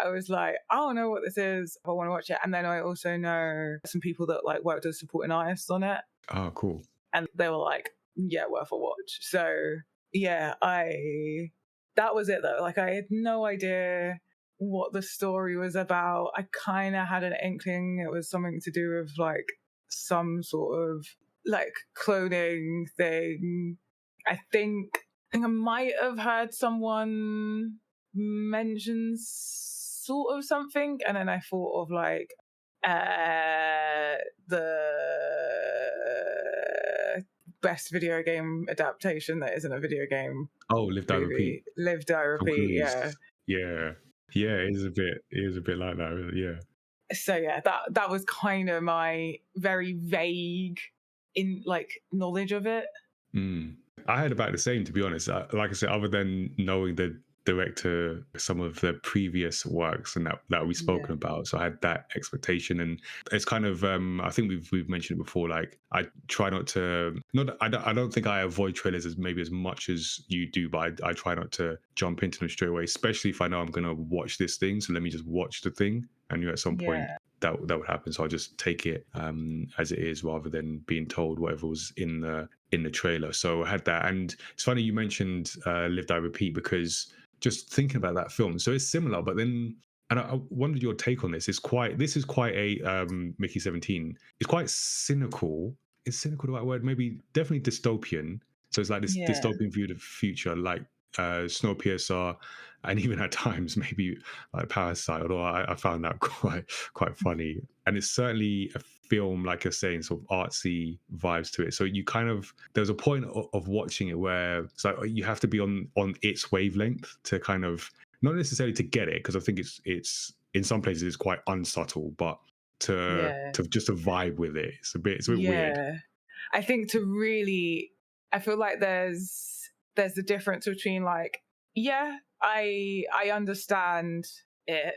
was like, I don't know what this is, but I want to watch it. And then I also know some people that like worked as supporting artists on it. Oh, cool. And they were like, yeah, worth a watch. So yeah, that was it though. Like I had no idea what the story was about. I kind of had an inkling it was something to do with like some sort of like cloning thing. I think I might have heard someone mention sort of something, and then I thought of like the best video game adaptation that isn't a video game. Oh, Live Die Repeat. Live Die Repeat. Yeah. It is a bit like that. Yeah. So yeah, that was kind of my very vague knowledge of it. Mm. I heard about the same, to be honest. Like I said, other than knowing the director, some of the previous works and that we've spoken Yeah. about, so I had that expectation, and it's kind of I think we've mentioned it before. Like I try not to, not I don't think I avoid trailers as much as you do, but I try not to jump into them straight away, especially if I know I'm gonna watch this thing. So let me just watch the thing, and at some point Yeah. that would happen. So I'll just take it as it is rather than being told whatever was in the trailer. So I had that, and it's funny you mentioned Live Die Repeat, because just thinking about that film, so it's similar, but then. And I wondered your take on this. This is quite a Mickey 17. It's quite cynical. Is cynical the right word? Maybe definitely dystopian. So it's like this Yeah. dystopian view of the future, like Snowpiercer, and even at times maybe like Parasite. Although I found that quite funny, and it's certainly a film, like you're saying, sort of artsy vibes to it. So you kind of, there's a point of watching it where it's like you have to be on its wavelength to kind of, not necessarily to get it, because I think it's in some places it's quite unsubtle, but Yeah. to just to vibe with it. It's a bit weird. Yeah. I think to really, I feel like there's the difference between like, yeah, I understand it,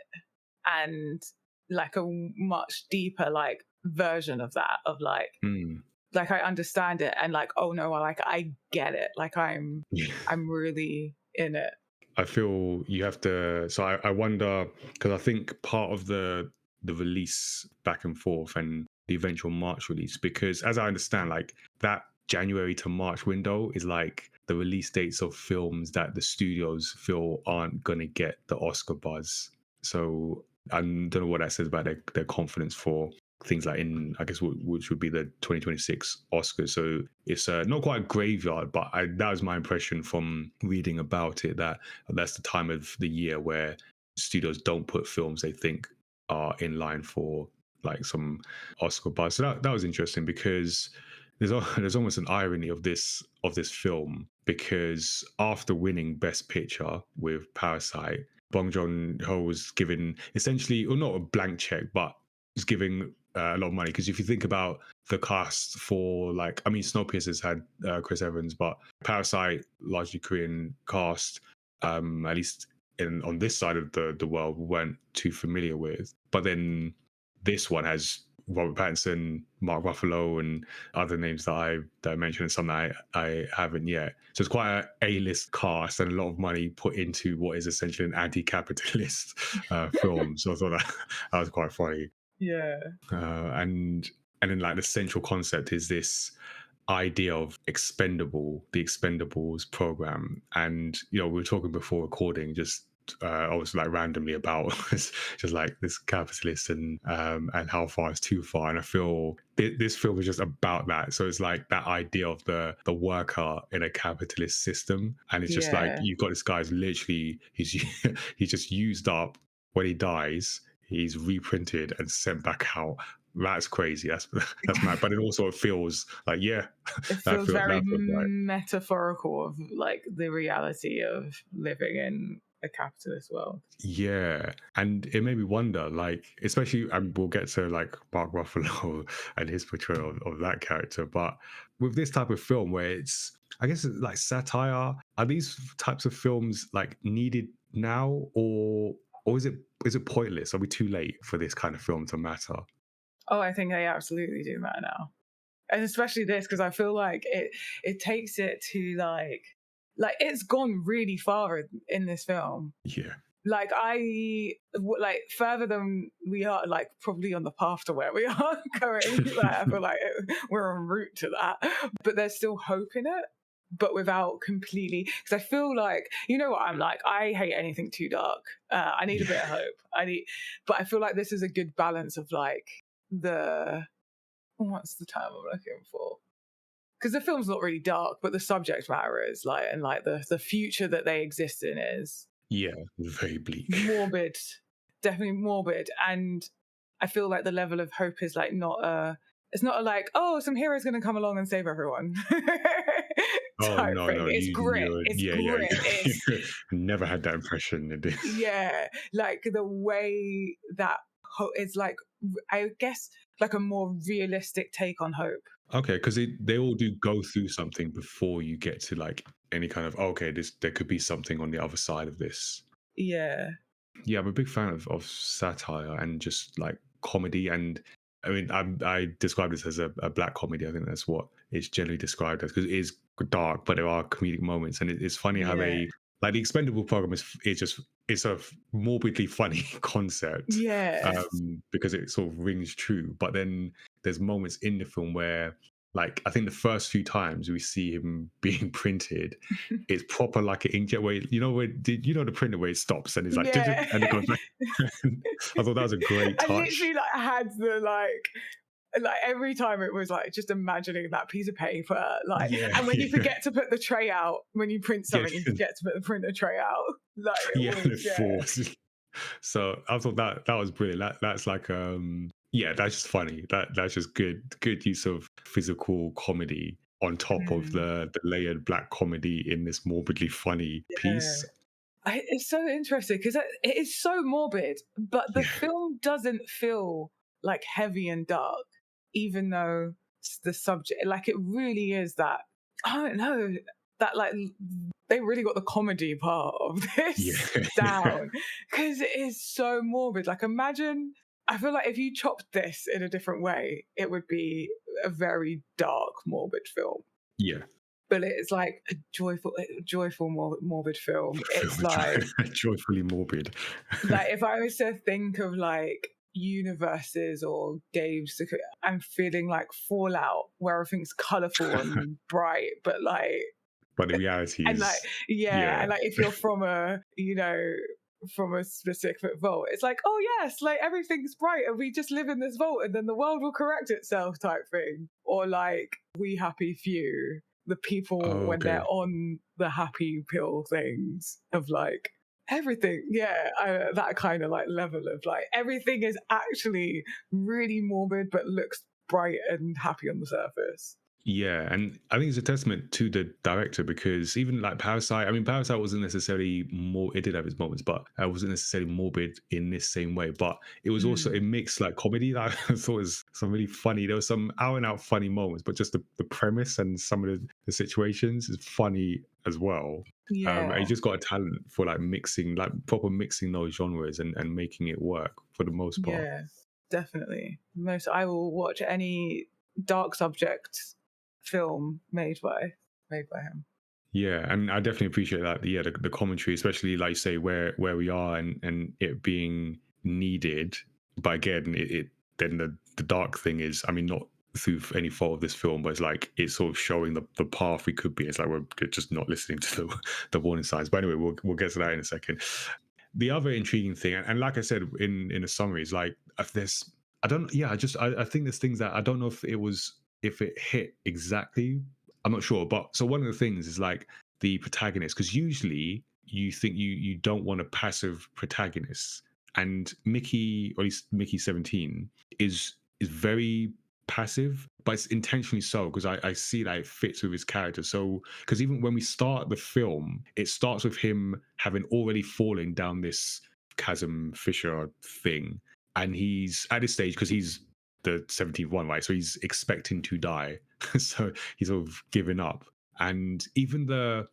and like a much deeper like version of that, of Mm. like I understand it, and like, oh no, I get it, like Yeah. I'm really in it. I feel you have to. So I wonder, because I think part of the release back and forth and the eventual March release, because as I understand, like that January to March window is like the release dates of films that the studios feel aren't gonna get the Oscar buzz. So I don't know what that says about their confidence for things like in, I guess, which would be the 2026 Oscars. So it's not quite a graveyard, but that was my impression from reading about it, that that's the time of the year where studios don't put films they think are in line for like some Oscar buzz. So that was interesting, because there's almost an irony of this film, because after winning Best Picture with Parasite, Bong Joon Ho was given essentially, or not a blank check, but was giving a lot of money. Because if you think about the cast for, like, I mean, Snowpiercer's had Chris Evans, but Parasite, largely Korean cast, at least on this side of the world, we weren't too familiar with. But then this one has Robert Pattinson, Mark Ruffalo, and other names that I mentioned, and some that I haven't yet. So it's quite a A-list cast and a lot of money put into what is essentially an anti-capitalist film. So I thought that was quite funny. Yeah. And then like the central concept is this idea of the expendables program. And we were talking before recording, just obviously like randomly about just like this capitalist and how far is too far. And I feel this film is just about that. So it's like that idea of the worker in a capitalist system, and it's just like Yeah. you've got this guy's literally he's just used up. When he dies, he's reprinted and sent back out. That's crazy. That's mad. But it also feels like, yeah, It feels very that feels right. metaphorical of like the reality of living in a capitalist world. Yeah, and it made me wonder, like, especially, and we'll get to like Mark Ruffalo and his portrayal of that character, but with this type of film where it's, I guess, it's like satire, are these types of films like needed now, or is it pointless? Are we too late for this kind of film to matter? Oh, I think they absolutely do matter now, and especially this, because I feel like it takes it to like it's gone really far in this film. Yeah. Like like further than we are, like probably on the path to where we are going. Like I feel like we're en route to that, but there's still hope in it, but without completely. Because I feel like, you know what I'm like. I hate anything too dark. I need a bit of hope. But I feel like this is a good balance of like the, what's the term I'm looking for? Because the film's not really dark, but the subject matter is like, and like the future that they exist in is Yeah, very bleak. morbid, definitely morbid. And I feel like the level of hope is like it's not a like, oh, some hero's going to come along and save everyone Oh type no, thing. no, It's grit. It's grit. It's, never had that impression in this. yeah, like the way that it's like, I guess, like a more realistic take on hope. Okay, because they all do go through something before you get to like any kind of okay, there could be something on the other side of this. Yeah. Yeah, I'm a big fan of satire and just like comedy. And I mean, I describe this as a black comedy. I think that's what it's generally described as because it is dark, but there are comedic moments. And it's funny how Yeah. they like the expendable program is just it's a morbidly funny concept Yeah. because it sort of rings true. But then there's moments in the film where like I think the first few times we see him being printed, it's proper like an inkjet where where did you know the printer where it stops and it's like Yeah. and it goes back. I thought that was a great I touch. literally like had the like every time it was like just imagining that piece of paper, like, Yeah, and when you yeah, forget to put the tray out, when you print yeah, something, you forget to put the printer tray out. Like it yeah, and it was, yeah. falls. So I thought that was brilliant. That's like yeah, that's just funny. That's just good use of physical comedy on top of Mm, the layered black comedy in this morbidly funny yeah. piece. It's so interesting because it is so morbid, but the Yeah, film doesn't feel like heavy and dark, even though the subject, like, it really is that, I don't know, that like they really got the comedy part of yeah, this yeah. down because it is so morbid. Like, imagine, I feel like if you chopped this in a different way, it would be a very dark, morbid film, Yeah. but it's like a joyful, morbid film. It's like Joyfully morbid. if I was to think of like universes or games, I'm feeling like Fallout, where everything's colorful and bright, but like, But the reality and like, is, yeah, yeah, and like if you're from from a specific vault, it's like, oh yes, like everything's bright and we just live in this vault and then the world will correct itself type thing. Or like We Happy Few, the people oh, when they're okay. on the happy pill things of like everything, yeah, that kind of like level of like everything is actually really morbid but looks bright and happy on the surface. Yeah, and I think it's a testament to the director because even like Parasite, I mean, Parasite wasn't necessarily more. It did have its moments, but it wasn't necessarily morbid in this same way. But it was also Mm, a mixed like comedy that I thought was some really funny. There was some out and out funny moments, but just the premise and some of the situations is funny as well. And you yeah. just got a talent for like mixing, like proper mixing those genres and making it work for the most part. Yeah, definitely. Most I will watch any dark subject film made by him. Yeah, and I definitely appreciate that. Yeah, the commentary, especially like you say, where we are and it being needed. But again, it then the dark thing is, I mean, not through any fault of this film, but it's like it's sort of showing the path we could be. It's like we're just not listening to the warning signs. But anyway, we'll get to that in a second. The other intriguing thing, and like I said in a summary, is like if there's I don't yeah, I think there's things that I don't know if it hit exactly. I'm not sure. But so one of the things is like the protagonist, because usually you think you don't want a passive protagonist. And Mickey, or at least Mickey 17, is very passive, but it's intentionally so because I see that it fits with his character. So because even when we start the film, it starts with him having already fallen down this chasm fissure thing. And he's at this stage because he's the 17th one, right? So he's expecting to die. So he's sort of given up. And even the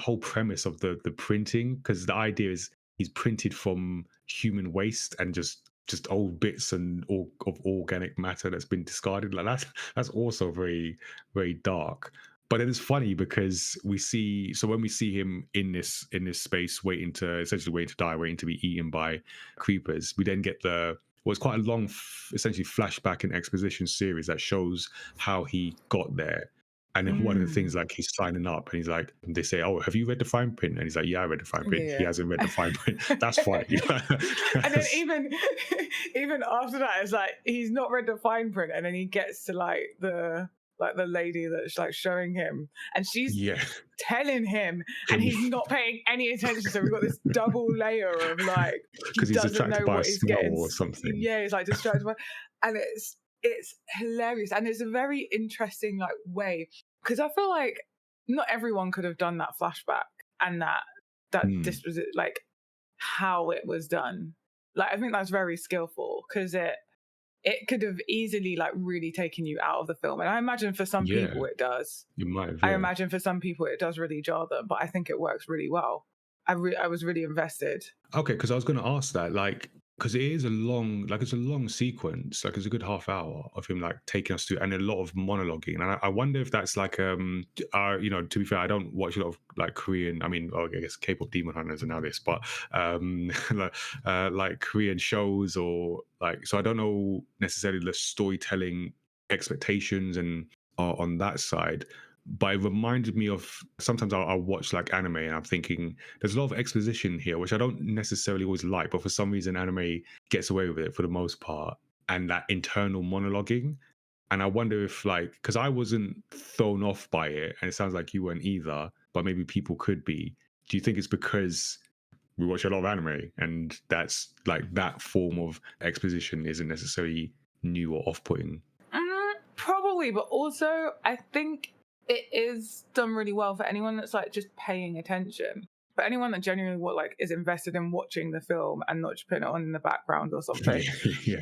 whole premise of the printing, because the idea is he's printed from human waste and just old bits and all of organic matter that's been discarded. Like that's also very, very dark. But it is funny because when we see him in this space essentially waiting to die, waiting to be eaten by creepers, we then get what's quite a long essentially flashback and exposition series that shows how he got there. And then one of the Mm, things, like he's signing up and he's like, they say, "Oh, have you read the fine print?" And he's like, "Yeah, I read the fine print." He yeah. hasn't read the fine print. That's funny. And then That's- even after that, it's like he's not read the fine print, and then he gets to the lady that's like showing him, and she's yeah. telling him, and Can you? he's not paying any attention. So we've got this double layer of like he Because he's doesn't attracted know by a what he's smell getting. or something. Yeah, he's like distracted by, and it's hilarious, and it's a very interesting like way because I feel like not everyone could have done that flashback and that Hmm. this was like how it was done. Like I think that's very skillful because it it could have easily like really taken you out of the film. And I imagine for some Yeah, people it does. you might have. I Yeah. imagine for some people it does really jar them, but I think it works really well. I was really invested. Okay, because I was going to ask that, like, because it is a long, like, it's a long sequence, like, it's a good half hour of him, like, taking us through, and a lot of monologuing, and I wonder if that's like, you know, to be fair, I don't watch a lot of like Korean. I mean, I guess K-pop Demon Hunters and now this, but like Korean shows or like, so I don't know necessarily the storytelling expectations and on that side. But it reminded me of sometimes I'll watch like anime and I'm thinking there's a lot of exposition here, which I don't necessarily always like, but for some reason anime gets away with it for the most part, and that internal monologuing. And I wonder if like, because I wasn't thrown off by it, and it sounds like you weren't either, but maybe people could be. Do you think it's because we watch a lot of anime and that's like that form of exposition isn't necessarily new or off-putting? Probably, but also I think it is done really well for anyone that's like just paying attention. For anyone that genuinely is invested in watching the film and not just putting it on in the background or something. Yeah,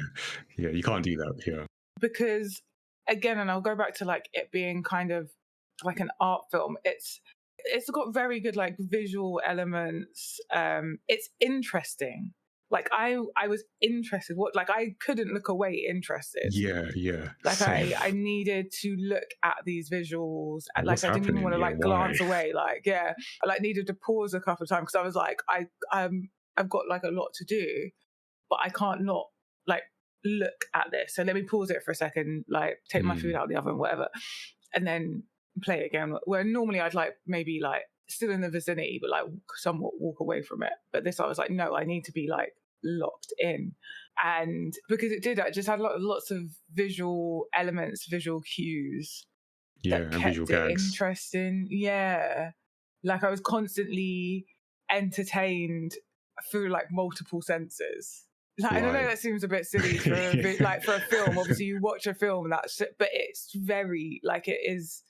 you can't do that here. Because again, and I'll go back to like it being kind of like an art film. It's got very good like visual elements. It's interesting. Like I was interested. Like I couldn't look away interested. Yeah. Like Same. I needed to look at these visuals. And like What's I didn't even happening? want to Yeah, like why? glance away. Like I like needed to pause a couple of times because I was like I've got like a lot to do, but I can't not like look at this. So let me pause it for a second, like take my food out of the oven, whatever, and then play it again. Where normally I'd like maybe like still in the vicinity, but like somewhat walk away from it. But this I was like, no, I need to be like locked in. And because it did, I just had lots of visual elements, visual cues Yeah, that and visual kept it gags. interesting. Yeah. Like I was constantly entertained through like multiple senses. Like, I don't know, Right. that seems a bit silly for like for a film. Obviously, you watch a film, that's it, but it's very like it is.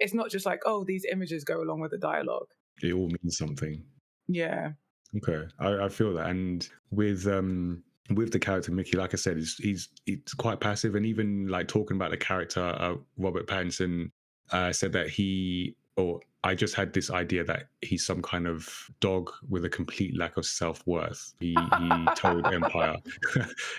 It's not just like, oh, these images go along with the dialogue. It all means something. Yeah. Okay, I feel that, and with the character Mickey, like I said, he's quite passive, and even like talking about the character, Robert Pattinson said that I just had this idea that he's some kind of dog with a complete lack of self-worth. He told Empire,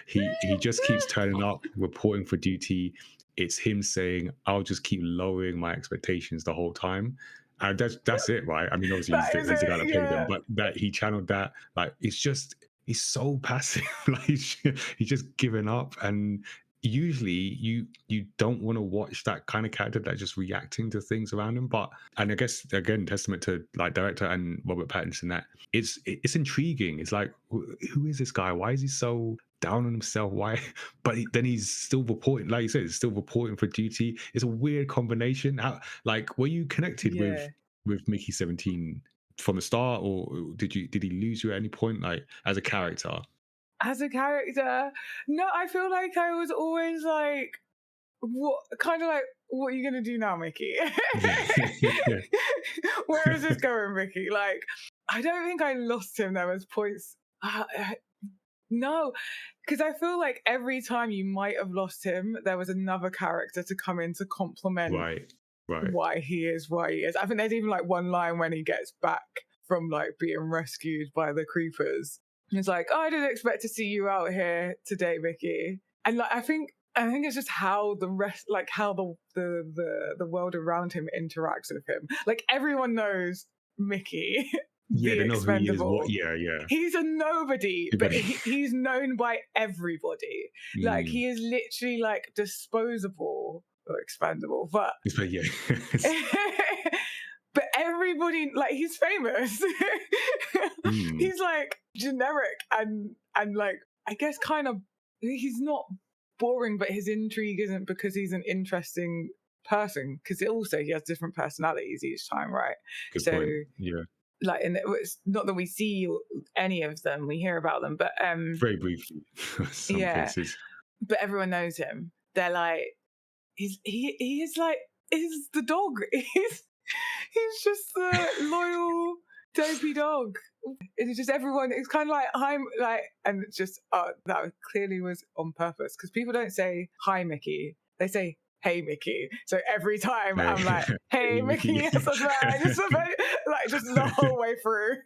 he just keeps turning up, reporting for duty. It's him saying, "I'll just keep lowering my expectations the whole time." And that's it, right? I mean, obviously That is he's the guy it, that played him, yeah. but that he channeled that, like, it's just he's so passive. Like he's just given up, and usually you don't want to watch that kind of character that's just reacting to things around him. But and I guess again, testament to like director and Robert Pattinson, that it's intriguing. It's like, who is this guy? Why is he so down on himself? Why? But then he's still reporting, like you said, he's still reporting for duty. It's a weird combination. Like, were you connected Yeah. with Mickey 17 from the start, or did he lose you at any point, like as a character? As a character, no, I feel like I was always like, what kind of like, what are you gonna do now, Mickey? Yeah. Where is this going, Mickey? Like, I don't think I lost him. There was points. No, because I feel like every time you might have lost him, there was another character to come in to complement Right. why he is why he is. I think there's even like one line when he gets back from like being rescued by the creepers. He's like, oh, I didn't expect to see you out here today, Mickey. And like I think it's just how the rest, like how the world around him interacts with him. Like everyone knows Mickey, Yeah, the they know who he is. expendable. Yeah. He's a nobody, but he's known by everybody. Like he is literally like disposable or expendable, but Yeah. but everybody, like he's famous. He's like generic and like I guess kind of, he's not boring, but his intrigue isn't because he's an interesting person, because also he has different personalities each time, right? Good So point. Yeah. like, and it's not that we see any of them, we hear about them, but Very briefly, some cases. but everyone knows him. They're like, he is like, he's the dog. He's just the loyal Dopey dog. It's just everyone. It's kind of like hi, like, and it's just that clearly was on purpose because people don't say hi Mickey. They say hey Mickey. So every time Hey, I'm like, hey hey, Mickey, Mickey. yes, that's right. Like just the whole way through.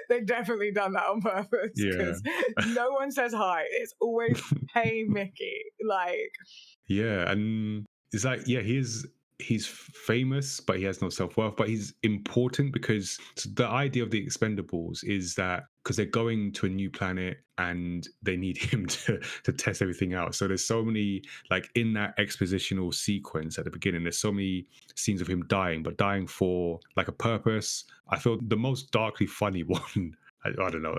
They've definitely done that on purpose Yeah. because no one says hi. It's always hey Mickey. Like, Yeah, and it's like, yeah, he's famous, but he has no self-worth, but he's important because the idea of the expendables is that because they're going to a new planet and they need him to test everything out. So there's so many, like in that expositional sequence at the beginning, there's so many scenes of him dying, but dying for like a purpose. I feel the most darkly funny one, I don't know.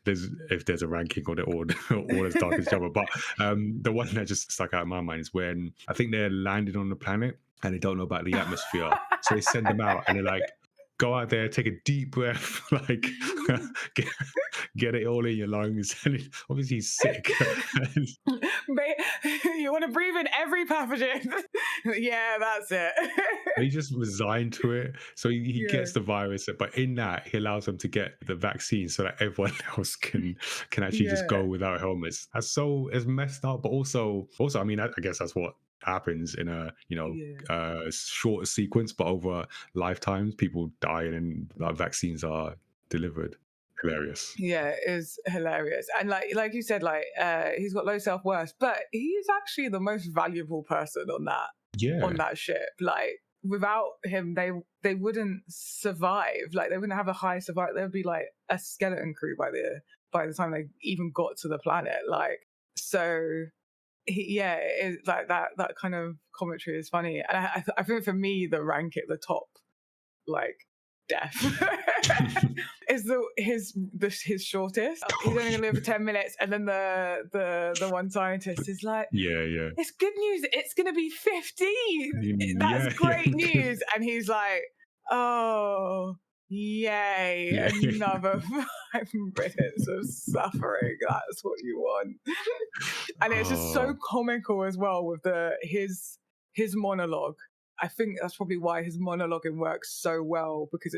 If there's a ranking on it, or as dark as Java, but the one that just stuck out in my mind is when I think they're landing on the planet and they don't know about the atmosphere, so they send them out and they're like, "Go out there, take a deep breath, like get, get it all in your lungs." And obviously he's sick. you want to breathe in every pathogen. Yeah, that's it. He just resigned to it. So he Yeah. gets the virus, but in that he allows them to get the vaccine so that everyone else can actually just go without helmets. It's messed up, but also I mean, I guess that's what happens in a short sequence, but over lifetimes, people die and vaccines are delivered. Hilarious. Yeah, it is hilarious. And like you said, like he's got low self-worth, but he is actually the most valuable person on that ship. Like without him, they wouldn't survive. Like they wouldn't have a high survival. There would be like a skeleton crew by the time they even got to the planet. Like so it is like that kind of commentary is funny. And I think for me the top like death is his shortest. He's only gonna live for 10 minutes, and then the one scientist is like, yeah, it's good news, it's gonna be 15. That's great news. And he's like, oh yay, another 5 minutes of suffering, that's what you want. And it's just so comical as well with his monologue. I think that's probably why his monologuing works so well, because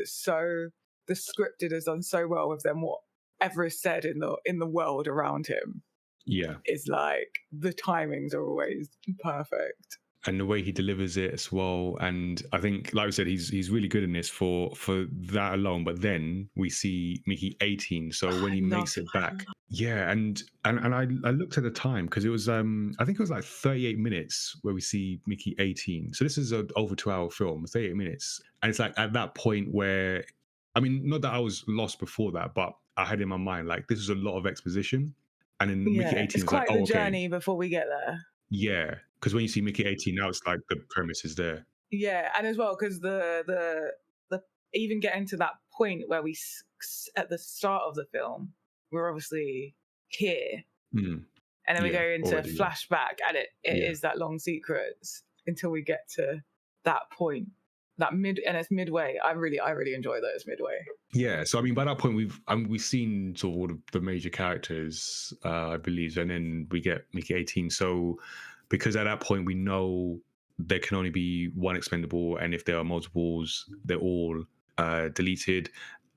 the scripted is done so well with them. Whatever is said in the world around him, is like the timings are always perfect. And the way he delivers it as well. And I think, like I said, he's really good in this for that alone. But then we see Mickey 18. So when he makes it back, and I looked at the time because it was I think it was like 38 minutes where we see Mickey 18. So this is an over 2-hour film, 38 minutes, and it's like at that point where, I mean, not that I was lost before that, but I had in my mind like this is a lot of exposition, and then Mickey 18 it's is quite like, the journey before we get there. Yeah, because when you see Mickey 18 now, it's like the premise is there. Yeah, and as well because the even getting to that point where we at the start of the film, we're obviously here, and then we go into flashback, and it is that long sequence until we get to that point, and it's midway. I really enjoy those midway. Yeah, so I mean, by that point, we've seen sort of all the major characters, I believe, and then we get Mickey 18. So because at that point we know there can only be one expendable, and if there are multiples, they're all deleted.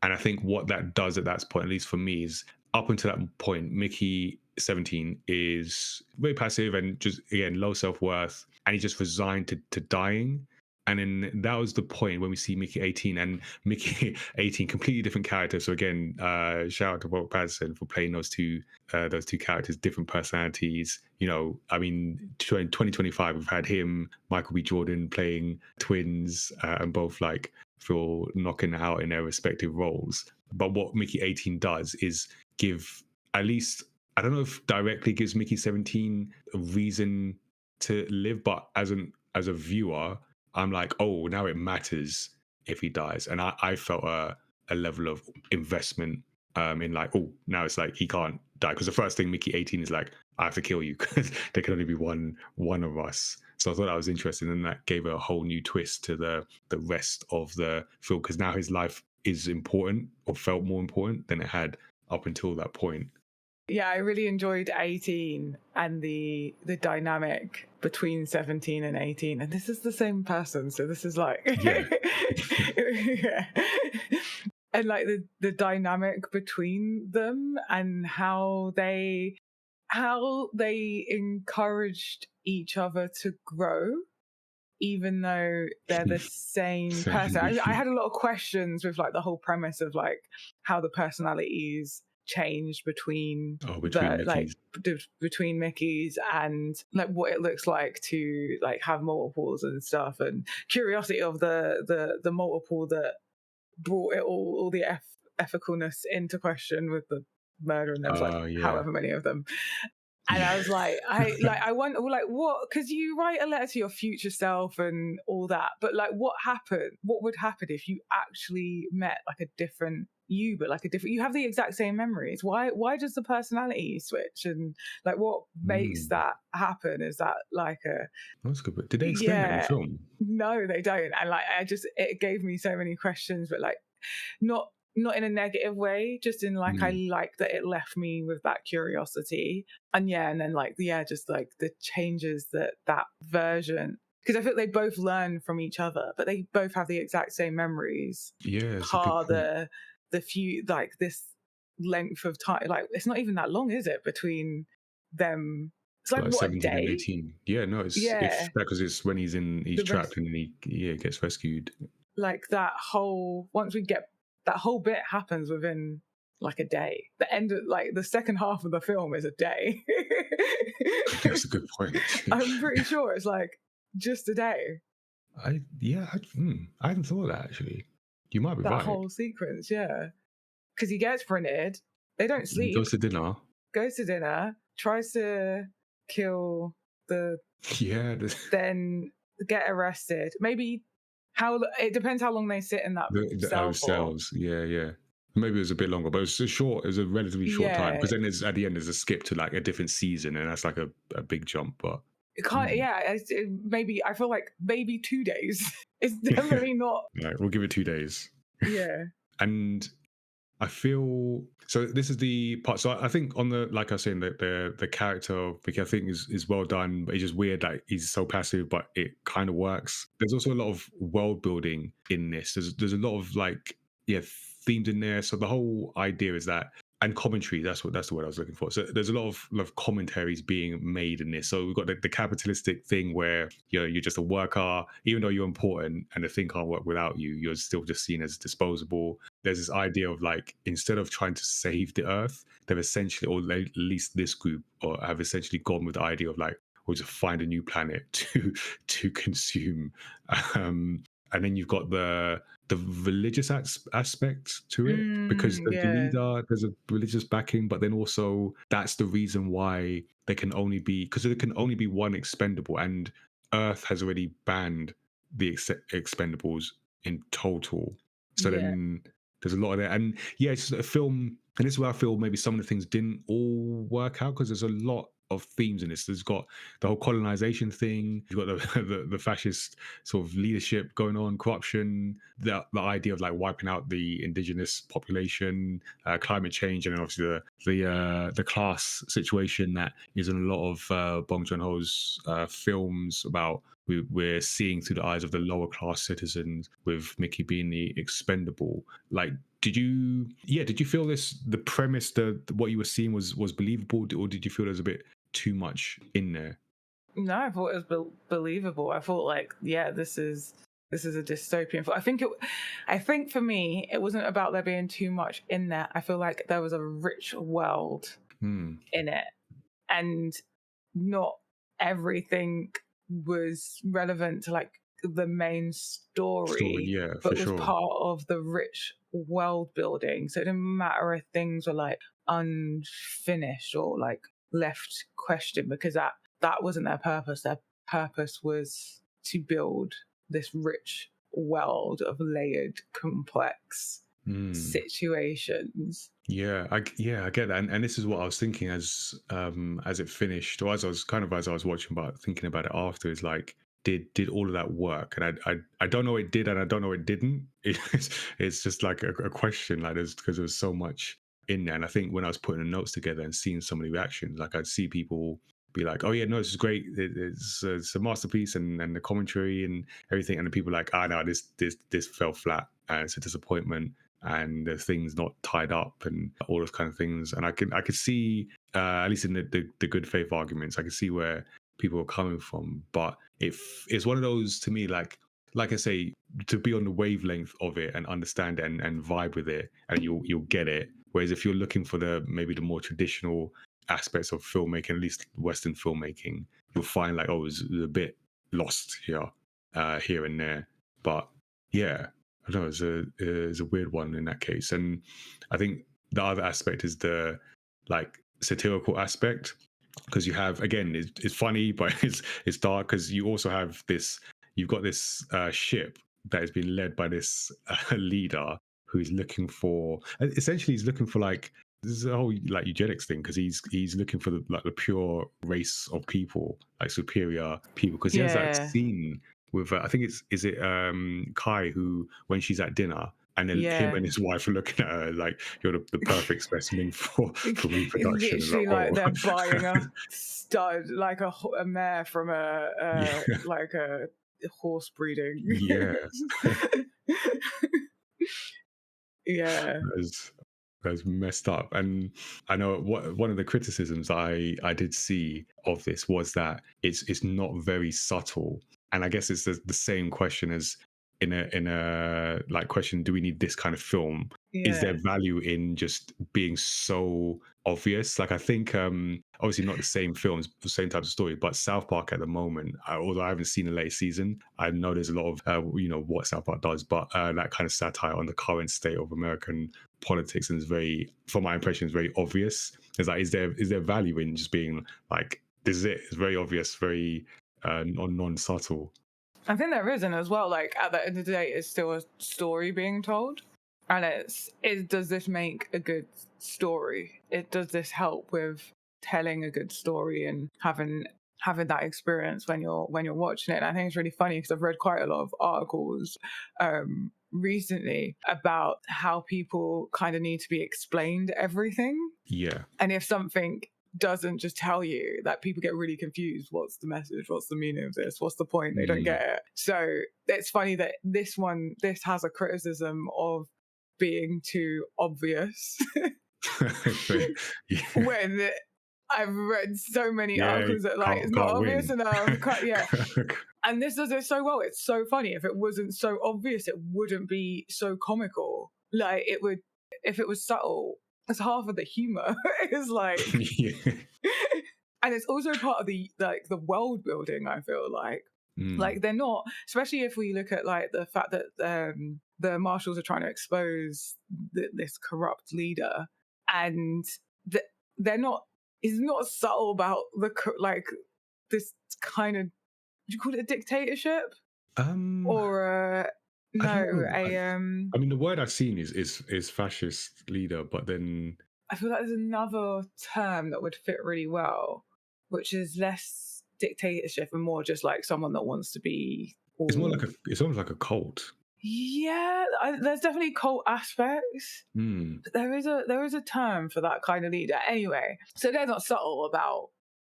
And I think what that does at that point, at least for me, is up until that point, Mickey 17 is very passive and just, again, low self-worth, and he's just resigned to dying. And then that was the point when we see Mickey 18, and Mickey 18, completely different character. So again, shout out to Robert Pattinson for playing those two characters, different personalities. You know, I mean, in 2025, we've had him, Michael B. Jordan playing twins, and both like feel knocking out in their respective roles. But what Mickey 18 does is give, at least, I don't know if directly gives Mickey 17 a reason to live, but as a viewer, I'm like, oh, now it matters if he dies. And I felt a level of investment in like, oh, now it's like he can't die. Because the first thing Mickey 18 is like, I have to kill you because there can only be one of us. So I thought that was interesting. And that gave a whole new twist to the rest of the film, because now his life is important, or felt more important than it had up until that point. Yeah, I really enjoyed 18 and the dynamic between 17 and 18. And this is the same person, so this is like... Yeah. and like the dynamic between them, and how they encouraged each other to grow, even though they're the same person. I had a lot of questions with like the whole premise of like how the personalities changed between between the like Mickeys. between Mickey's, and like what it looks like to like have multiples and stuff, and curiosity of the multiple that brought it all the ethicalness into question with the murder, and there was like Yeah. however many of them. And I was like, I wonder, like, what? Because you write a letter to your future self and all that, but like, what happened? What would happen if you actually met like a different you, but like a different? You have the exact same memories. Why? Why does the personality switch? And like, what makes that happen? Is that like a? That's good. But did they explain that in the film? No, they don't. And like, it gave me so many questions, but like, not in a negative way, just in like I like that it left me with that curiosity. And and then like just like the changes that version, because I feel they both learn from each other, but they both have the exact same memories. Yeah, it's a good point. The few, like this length of time, like it's not even that long, is it, between them? It's like what, 17 a day? and 18. Yeah, no, it's because it's when he's trapped and then he gets rescued. Like that whole, once we get that whole bit happens within like a day. The end of like the second half of the film is a day. That's a good point. I'm pretty sure it's like just a day. I hadn't thought of that actually. You might be that right. That whole sequence, yeah. Because he gets printed, they don't sleep. He goes to dinner, tries to kill the then get arrested. Maybe it depends how long they sit in that cell for. Cells. Yeah. Maybe it was a bit longer, but it was short. It was a relatively short time, because then at the end there's a skip to like a different season, and that's like a big jump. But it can't. Maybe I feel like maybe 2 days. It's definitely not. Right, we'll give it 2 days. Yeah. And I feel so. This is the part. So I think on the, like I was saying, the character of Vicky, I think is well done. But it's just weird that he's so passive, but it kind of works. There's also a lot of world building in this. There's a lot of like themes in there. So the whole idea is that, and commentary. That's the word I was looking for. So there's a lot of commentaries being made in this. So we've got the capitalistic thing where you're just a worker, even though you're important and the thing can't work without you, you're still just seen as disposable. There's this idea of like, instead of trying to save the earth, they've essentially, or at least this group, or have essentially gone with the idea of like, we'll just find a new planet to consume. And then you've got the religious aspect to it, because the leader, there's a religious backing, but then also that's the reason why there can only be one expendable, and Earth has already banned the expendables in total. So then there's a lot of that. And it's just a film, and this is where I feel maybe some of the things didn't all work out, because there's a lot of themes in this. There's got the whole colonization thing, you've got the fascist sort of leadership going on, corruption, the idea of like wiping out the indigenous population, climate change, and then obviously the class situation that is in a lot of Bong Joon Ho's films about. We're seeing through the eyes of the lower class citizens, with Mickey being the expendable. Like, did you feel the premise, what you were seeing was believable, or did you feel there's a bit too much in there? No, I thought it was believable. I thought like, this is a dystopian. I think for me, it wasn't about there being too much in there. I feel like there was a rich world in it, and not everything was relevant to like the main story, but was part of the rich world building. So it didn't matter if things were like unfinished or like left question, because that wasn't their purpose. Their purpose was to build this rich world of layered, complex situations. I get that, and this is what I was thinking as it finished, or as I was watching, but thinking about it after, is like, did all of that work? And I don't know it did, and I don't know it didn't. It's just like a question, like, because there's so much in there. And I think when I was putting the notes together and seeing some of the reactions, like I'd see people be like, "Oh yeah, no, this is great. It's a masterpiece," and the commentary and everything, and the people like, "Ah, no, this fell flat. It's a disappointment." and the things not tied up and all those kind of things. And I could see, at least in the good faith arguments, I could see where people are coming from. But it's one of those, to me, like I say, to be on the wavelength of it and understand it and vibe with it, and you'll get it. Whereas if you're looking for maybe the more traditional aspects of filmmaking, at least Western filmmaking, you'll find like, oh, it's a bit lost here, here and there. But yeah, I don't know, it's a weird one in that case. And I think the other aspect is the like satirical aspect, because you have, again, it's funny, but it's dark, because you also have you've got this ship that has been led by this leader who is looking for, essentially he's looking for like, this is a whole like eugenics thing, because he's looking for the pure race of people, like superior people, because he has that Yeah. scene with I think is it Kai, who, when she's at dinner, and then him Yeah. and his wife are looking at her like, you're the perfect specimen for It's reproduction. It's like, literally like they're buying a stud, like a mare from yeah, like a horse breeding. yeah. Yeah. That's messed up. And I know one of the criticisms I did see of this was that it's not very subtle. And I guess it's the same question as in a like question, do we need this kind of film? Is Yeah. there value in just being so obvious? Like, I think obviously not the same films, the same type of story, but South Park at the moment, although I haven't seen the latest season, I know there's a lot of what South Park does, but that kind of satire on the current state of American politics, and is very, from my impression, is very obvious. It's like, is there value in just being like, this is it? It's very obvious, very non-subtle. I think there isn't as well. Like at the end of the day, it's still a story being told, and does this make a good story? Does this help with telling a good story and having that experience when you're watching it? And I think it's really funny because I've read quite a lot of articles recently about how people kind of need to be explained everything. Yeah. And if something doesn't just tell you, that people get really confused. What's the message? What's the meaning of this? What's the point? They don't get it. So it's funny that this has a criticism of being too obvious. Yeah. When I've read so many articles that like it's not obvious win. enough. Yeah. And this does it so well. It's so funny. If it wasn't so obvious, it wouldn't be so comical. Like it would, if it was subtle, it's half of the humor. It's like, Yeah. and it's also part of the world building. I feel like they're not, especially if we look at like the fact that the marshals are trying to expose this corrupt leader, and they're not. It's not subtle about like this kind of. Would you call it a dictatorship? Or no, I mean, the word I've seen is fascist leader, but then I feel like there's another term that would fit really well, which is less dictatorship and more just like someone that wants to be. It's more like it's almost like a cult. Yeah, there's definitely cult aspects. But there is a term for that kind of leader. Anyway, so they're not subtle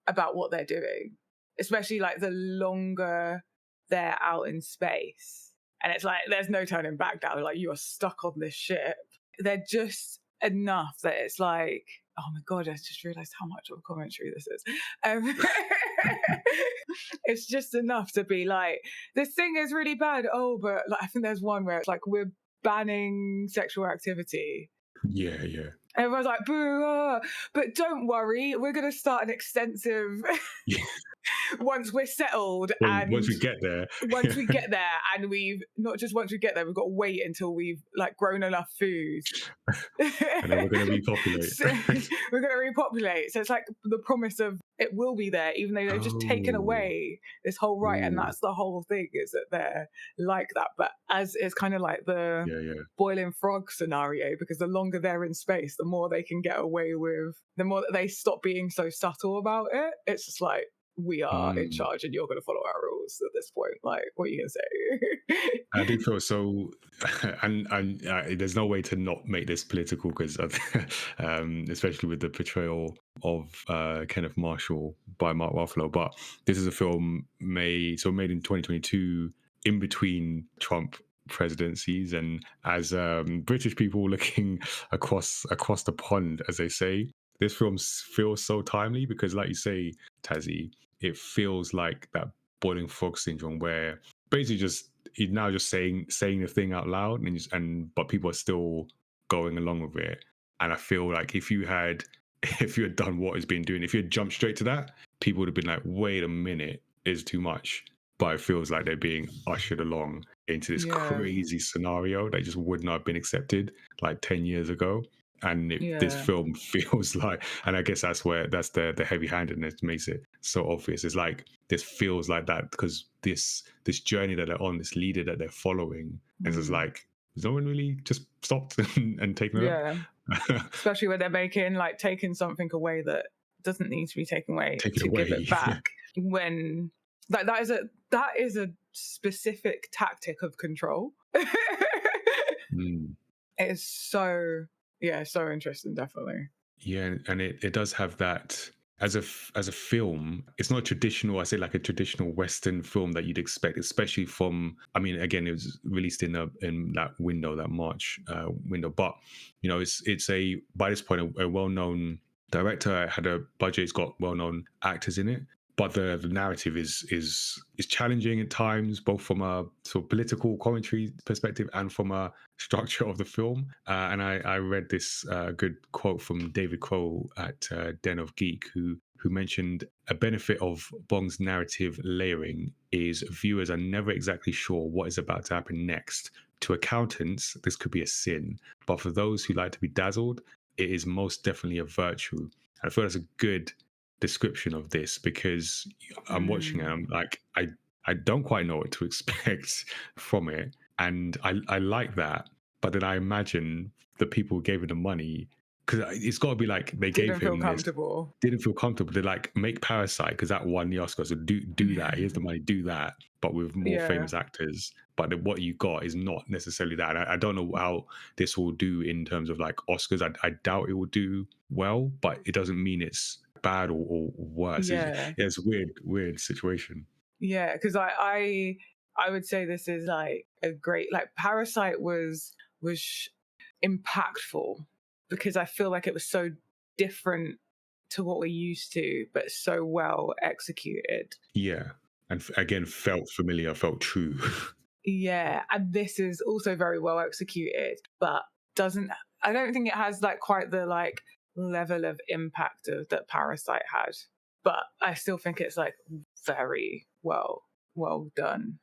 about what they're doing, especially like the longer they're out in space, and it's like there's no turning back now. Like you are stuck on this ship. They're just enough that it's like, oh my god, I just realized how much of a commentary this is. It's just enough to be like, this thing is really bad. Oh, but like, I think there's one where it's like, we're banning sexual activity. Yeah. Everyone's like, boo, but don't worry, we're going to start an extensive once we're settled. And once we get there. And we've not just once we get there, we've got to wait until we've like grown enough food. And then we're going to repopulate. We're going to repopulate. So it's like the promise of it will be there, even though they've just taken away this whole right. And that's the whole thing, is that they're like that. But as it's kind of like the boiling frog scenario, because the longer they're in space, the more they can get away with, the more that they stop being so subtle about it. It's just like, we are in charge and you're going to follow our rules at this point. Like, what are you going to say? I do feel so, and there's no way to not make this political, because especially with the portrayal of Kenneth Marshall by Mark Ruffalo. But this is a film made in 2022, in between Trump presidencies, and as British people looking across the pond, as they say, this film feels so timely because, like you say, Tazzy, it feels like that boiling frog syndrome where basically just he's now just saying the thing out loud, and but people are still going along with it. And I feel like if you had if you had done what he's been doing, if you had jumped straight to that, people would have been like, wait a minute, it's too much. But it feels like they're being ushered along into this Yeah. crazy scenario that just would not have been accepted like 10 years ago. And this Yeah. film feels like, and I guess that's the heavy-handedness makes it so obvious. It's like this feels like that because this journey that they're on, this leader that they're following, and it's like has no one really just stopped and taken it Yeah. up. Especially when they're taking something away that doesn't need to be taken away Take it to give away. it back. When that is a specific tactic of control. Mm. It's so interesting, definitely. Yeah, and it does have that as as a film. It's not traditional. I say like a traditional Western film that you'd expect, especially from. I mean, again, it was released in that window, that March window. But it's a by this point a well-known director. It had a budget. It's got well-known actors in it. But the narrative is challenging at times, both from a sort of political commentary perspective and from a structure of the film. And I read this good quote from David Crow at Den of Geek, who mentioned a benefit of Bong's narrative layering is viewers are never exactly sure what is about to happen next. To accountants, this could be a sin, but for those who like to be dazzled, it is most definitely a virtue. And I feel that's a good description of this because I'm watching it. I'm like, I don't quite know what to expect from it, and I like that. But then I imagine the people who gave him the money, because it's got to be like they gave Didn't feel him this, comfortable. didn't feel comfortable. They're like, make Parasite because that won the Oscar, so do that. Here's the money, do that, but with more Yeah. famous actors. But what you got is not necessarily that. And I don't know how this will do in terms of like Oscars. I doubt it will do well, but it doesn't mean it's bad or worse. Yeah. It's a weird situation. Yeah, because I would say this is like a great, like, Parasite was impactful because I feel like it was so different to what we're used to, but so well executed. Yeah, and again, felt familiar, felt true. Yeah, and this is also very well executed, but doesn't I don't think it has like quite the like level of impact that Parasite had. But I still think it's like very well done.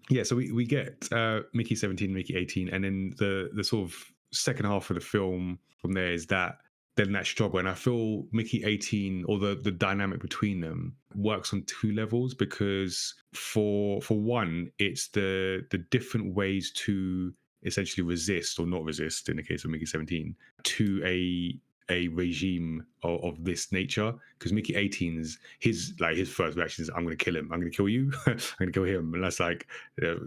Yeah, so we get Mickey 17, Mickey 18, and then the sort of second half of the film from there is that then that struggle. And I feel Mickey 18 or the dynamic between them works on two levels because for one, it's the different ways to essentially resist or not resist in the case of Mickey 17 to a regime of this nature, because Mickey 18's his first reaction is I'm going to kill him, I'm going to kill you, I'm going to kill him, and that's like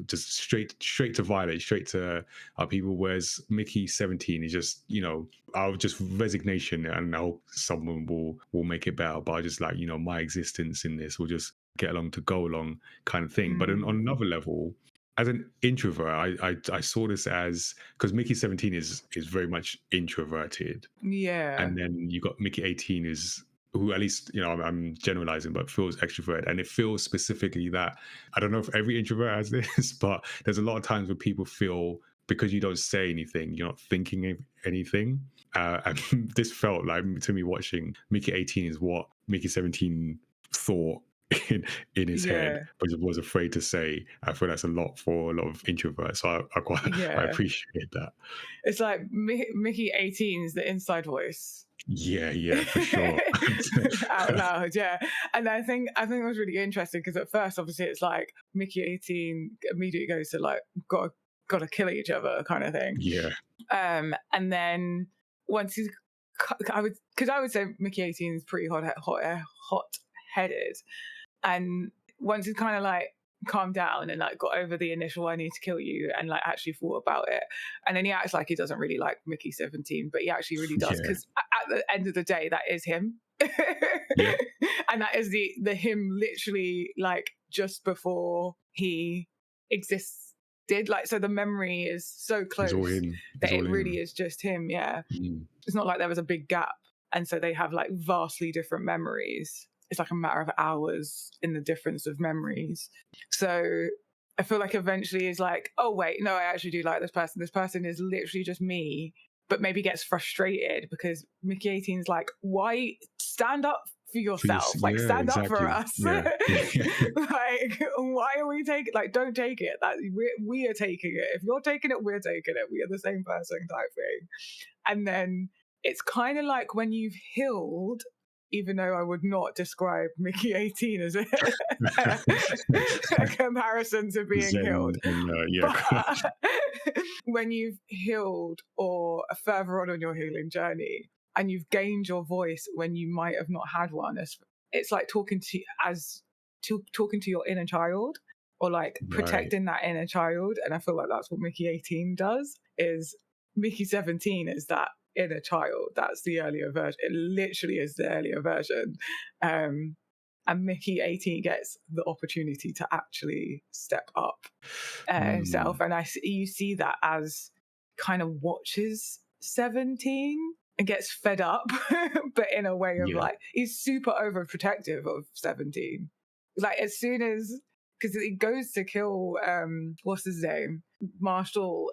just straight to violence, straight to our people. Whereas Mickey 17 is just I'll just resignation and I hope someone will make it better, but I just like my existence in this will just get along to go along kind of thing. But on another level, as an introvert, I saw this as because Mickey 17 is very much introverted, Yeah. and then you got Mickey 18 is who, at least I'm generalizing, but feels extrovert, and it feels specifically that I don't know if every introvert has this, but there's a lot of times where people feel because you don't say anything, you're not thinking anything. And this felt like to me watching Mickey 18 is what Mickey 17 thought in his head, Yeah. but was afraid to say. I feel that's a lot for a lot of introverts. So I Yeah. appreciate that. It's like Mickey 18 is the inside voice. Yeah, for sure. Out loud, yeah. And I think it was really interesting because at first, obviously, it's like Mickey 18 immediately goes to like gotta kill each other kind of thing. Yeah. And then once he's, I would say Mickey 18 is pretty hot headed, and once he's kind of like calmed down and like got over the initial I need to kill you and like actually thought about it, and then he acts like he doesn't really like Mickey 17, but he actually really does, because at the end of the day that is him. Yeah. And that is the him literally like just before he exists did. Like, so the memory is so close It's all him. that It's it all really him. is just him. Yeah. Mm. It's not like there was a big gap. And so they have like vastly different memories. It's like a matter of hours in the difference of memories. So I feel like eventually is like, oh, wait, no, I actually do like this person. This person is literally just me, but maybe gets frustrated because Mickey 18 is like, why stand up for yourself? Like, Yeah, stand up for exactly. us. Yeah. Like, why are we taking, like, don't take it. That we are taking it. If you're taking it, we're taking it. We are the same person type thing. And then it's kind of like when you've healed, even though I would not describe Mickey 18 as a comparison to being Zen healed. and yeah. But when you've healed or are further on your healing journey and you've gained your voice when you might have not had one, it's like talking to your inner child, or like protecting that inner child. And I feel like that's what Mickey 18 does. Is Mickey 17 is that inner child. That's the earlier version. It literally is the earlier version. And Mickey 18 gets the opportunity to actually step up himself. And you see that as kind of watches 17 and gets fed up, but in a way of like, he's super overprotective of 17. Like, as soon as, because he goes to kill, what's his name? Marshall,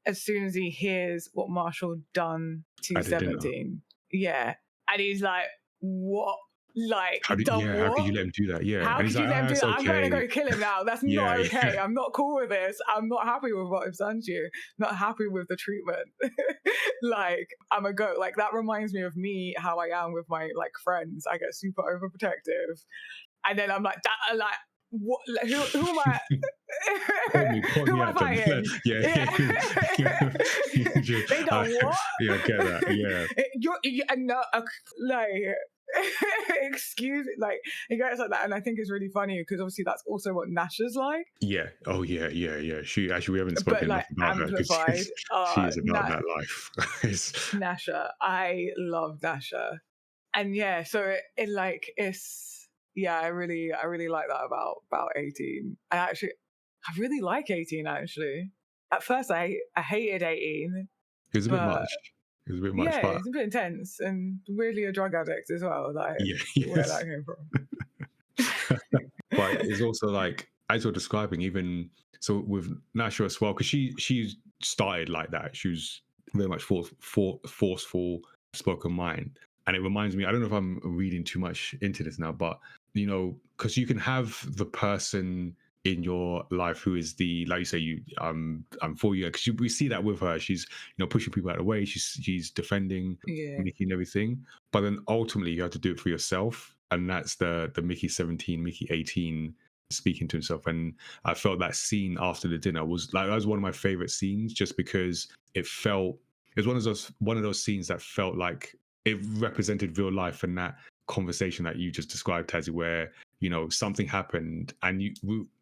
as soon as he hears what Marshall done to 17. Yeah. And he's like, what? Like, how could you let him do that? Yeah. How and could you let him do that? Okay. I'm going to go kill him now. That's not okay. I'm not cool with this. I'm not happy with what I've done to you. Not happy with the treatment. Like, I'm a goat. Like, that reminds me of me, how I am with my, like, friends. I get super overprotective. And then I'm like, what? Who am I? Who am I fighting? They don't what? Yeah, get that. Yeah. Like, excuse me, like, it goes like that. And I think it's really funny because obviously that's also what Nasha's like. Yeah. Oh yeah. She actually, we haven't spoken enough about amplified. her. She is about that life. Nasha, I love Nasha, and yeah, so it like it's. Yeah, I really like that about 18. I really like 18 actually. At first I hated 18. It was a bit much. Yeah, but it's a bit intense and weirdly a drug addict as well. Like, where that came from. But it's also like, as you're describing, even so with Nasha as well, because she started like that. She was very much forceful, spoken mind. And it reminds me, I don't know if I'm reading too much into this now, but you know, because you can have the person in your life who is the, like you say, I'm for you, because we see that with her. She's, you know, pushing people out of the way. She's defending Mickey and everything. But then ultimately, you have to do it for yourself, and that's the Mickey 17, Mickey 18 speaking to himself. And I felt that scene after the dinner was like, that was one of my favorite scenes, just because it was one of those scenes that felt like it represented real life, and that conversation that you just described, Tazziii, where, you know, something happened and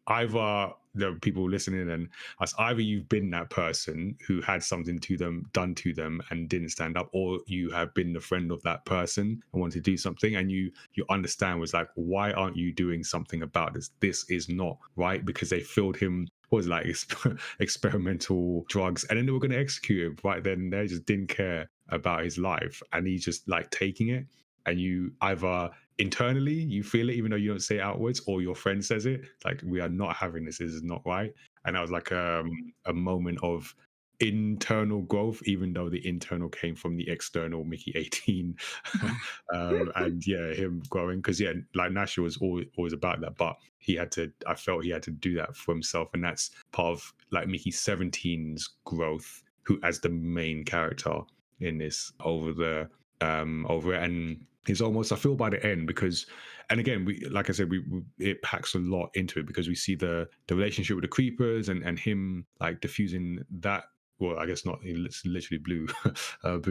either the people listening and us, either you've been that person who had something done to them and didn't stand up, or you have been the friend of that person and want to do something, and you understand was like, why aren't you doing something about this? This is not right, because they filled him was like experimental drugs, and then they were going to execute him right then. They just didn't care about his life, and he's just like taking it. And you either internally you feel it, even though you don't say it outwards, or your friend says it, like, we are not having this. This is not right. And that was like a moment of internal growth, even though the internal came from the external Mickey 18. And yeah, him growing, because yeah, like Nasha was always about that, but I felt he had to do that for himself, and that's part of like Mickey 17's growth, who as the main character in this over it. And it's almost, I feel by the end, because, and again, like I said, it packs a lot into it, because we see the relationship with the creepers and him like diffusing that. Well, I guess not. He literally blew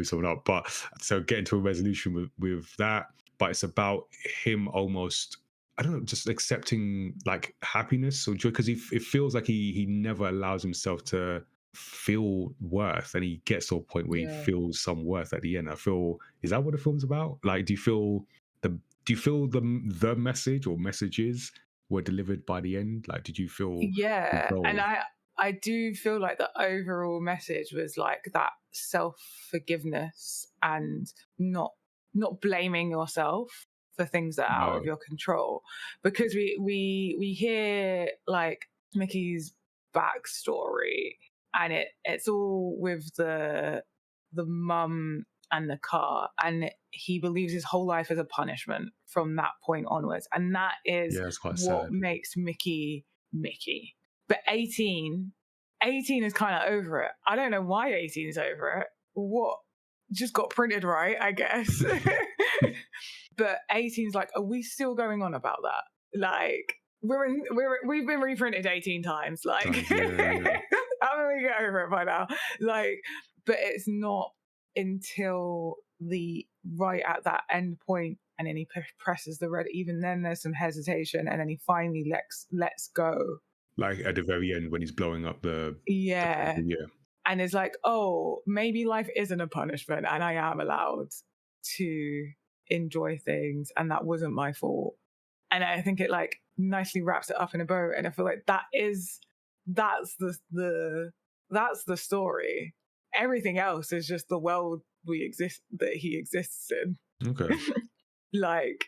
someone up. But so getting to a resolution with that. But it's about him almost, I don't know, just accepting like happiness or joy, because it feels like he never allows himself to feel worth, and he gets to a point where he feels some worth at the end. Is that what the film's about? Like, do you feel the message or messages were delivered by the end? Like, did you feel and I do feel like the overall message was like that self-forgiveness and not blaming yourself for things that are out of your control, because we hear like Mickey's backstory, and it's all with the mum and the car, and he believes his whole life is a punishment from that point onwards, and that is quite what sad. makes Mickey. But 18 is kind of over it. I don't know why 18 is over it. What just got printed right, I guess. But 18's like, are we still going on about that? Like, we've been reprinted 18 times. Like, yeah. how do we get over it by now? Like, but it's not until the right at that end point, and then he presses the red. Even then, there's some hesitation, and then he finally lets go. Like at the very end when he's blowing up the yeah. And it's like, oh, maybe life isn't a punishment, and I am allowed to enjoy things, and that wasn't my fault. And I think it like nicely wraps it up in a bow, and I feel like that's the story. Everything else is just the world that he exists in. Okay. Like,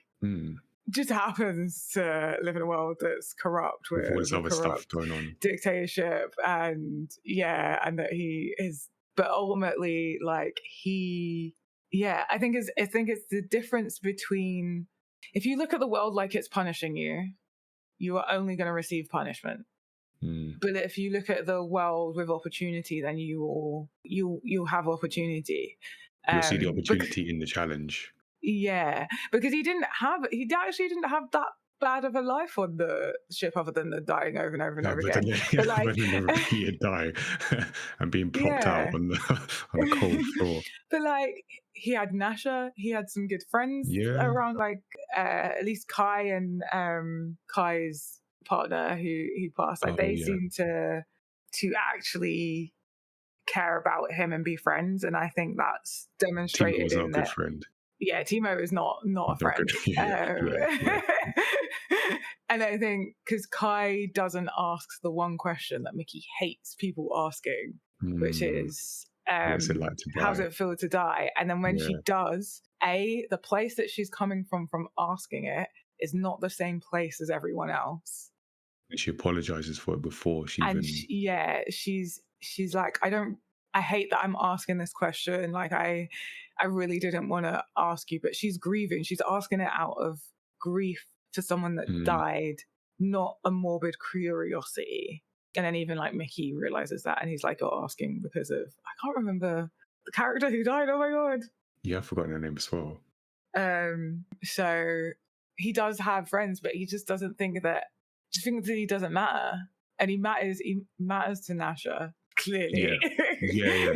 just happens to live in a world that's corrupt with all this other stuff going on, dictatorship, and that he is. But ultimately, like I think it's the difference between, if you look at the world like it's punishing you, you are only going to receive punishment. But if you look at the world with opportunity, then you'll have opportunity. You'll see the opportunity in the challenge. Yeah, because he actually didn't have that bad of a life on the ship, other than the dying over and over and over again. But like, the repeated die and being plopped out on the cold floor. But like, he had Nasha, he had some good friends around, like at least Kai and Kai's partner who passed. Like they seem to actually care about him and be friends, and I think that's demonstrated. Timo was not a good friend. Yeah, Timo is not a friend. And I think because Kai doesn't ask the one question that Mickey hates people asking, which is, how's it feel to die? And then when she does, the place that she's coming from asking it is not the same place as everyone else. And she apologizes for it before she even... she's like, I hate that I'm asking this question. Like, I really didn't want to ask you, but she's grieving. She's asking it out of grief to someone that died, not a morbid curiosity. And then even like Mickey realizes that, and he's like, you're asking because of, I can't remember the character who died. Oh my God. Yeah, I've forgotten her name as well. So he does have friends, but he just doesn't think that, he doesn't matter. And he matters to Nasha, clearly. Yeah.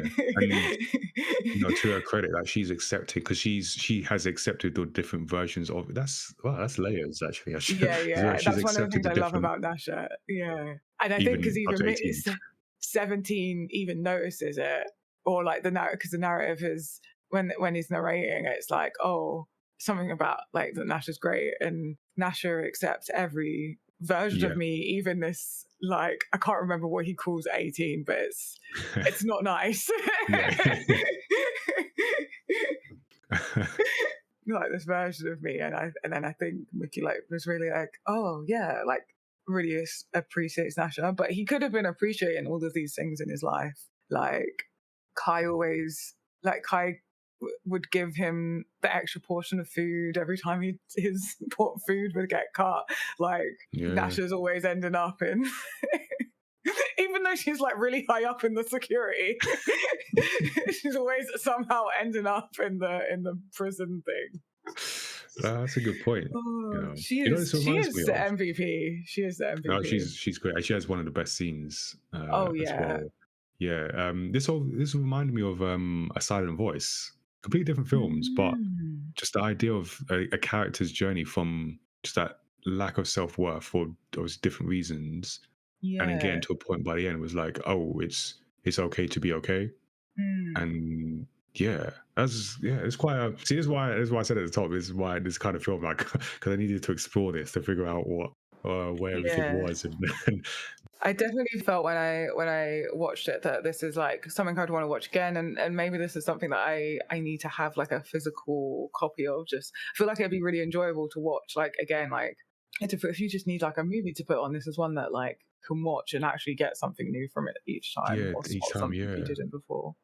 And to her credit, like, she's accepted, because she has accepted the different versions of that's layers actually. Yeah. That's one of the things I love about Nasha. Yeah. And I think because even 17 even notices it, or like because the narrative is when he's narrating, it's like, oh, something about like that Nasha's great, and Nasha accepts every version of me, even this, like, I can't remember what he calls 18, but it's not nice. Like this version of me, and then I think Mickey like was really like, oh yeah, like really appreciates Nasha, but he could have been appreciating all of these things in his life. Like Kai would give him the extra portion of food every time his food would get cut. Like Nasha's always ending up in, even though she's like really high up in the security, she's always somehow ending up in the prison thing. That's a good point. She is the MVP. She is the MVP. No, she's great. She has one of the best scenes. As well. Yeah. This reminded me of A Silent Voice. Completely different films, but just the idea of a character's journey from just that lack of self-worth for those different reasons, and then getting to a point by the end was like, oh, it's okay to be okay. And it's quite a... See, this is why I said at the top, this is why this kind of film, like, because I needed to explore this to figure out where everything was. And I definitely felt when I watched it that this is like something I'd want to watch again, and maybe this is something that I need to have like a physical copy of. Just I feel like it'd be really enjoyable to watch. Like again, like if you just need like a movie to put on, this is one that like can watch and actually get something new from it each time, Yeah, or each spot time, something you yeah. didn't before.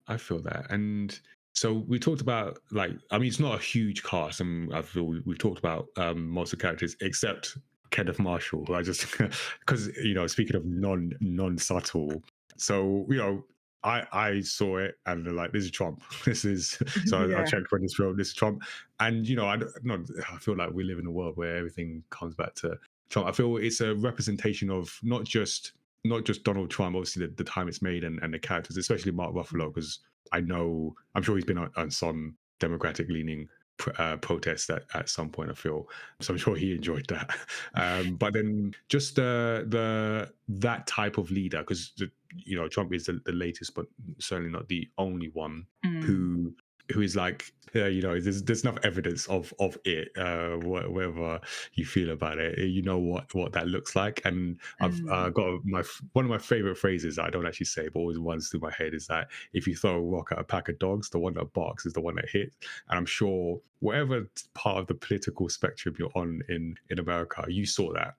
I feel that. And so we talked about, like, I mean, it's not a huge cast, and I feel we've talked about most of the characters except Kenneth Marshall, who I just because speaking of non subtle, so I saw it and they're like, this is Trump. This is so I Yeah. checked for this film. This is Trump, and I feel like we live in a world where everything comes back to Trump. I feel it's a representation of not just Donald Trump, obviously the time it's made, and the characters, especially Mark Ruffalo, because I'm sure he's been on some Democratic leaning protest at some point, I feel. So I'm sure he enjoyed that. But then just that type of leader, because Trump is the latest, but certainly not the only one Mm, who is like, there's enough evidence of it, whatever you feel about it, what that looks like. And I've mm. got one of my favorite phrases that I don't actually say but always runs through my head is that if you throw a rock at a pack of dogs, the one that barks is the one that hits. And I'm sure whatever part of the political spectrum you're on in America, you saw that.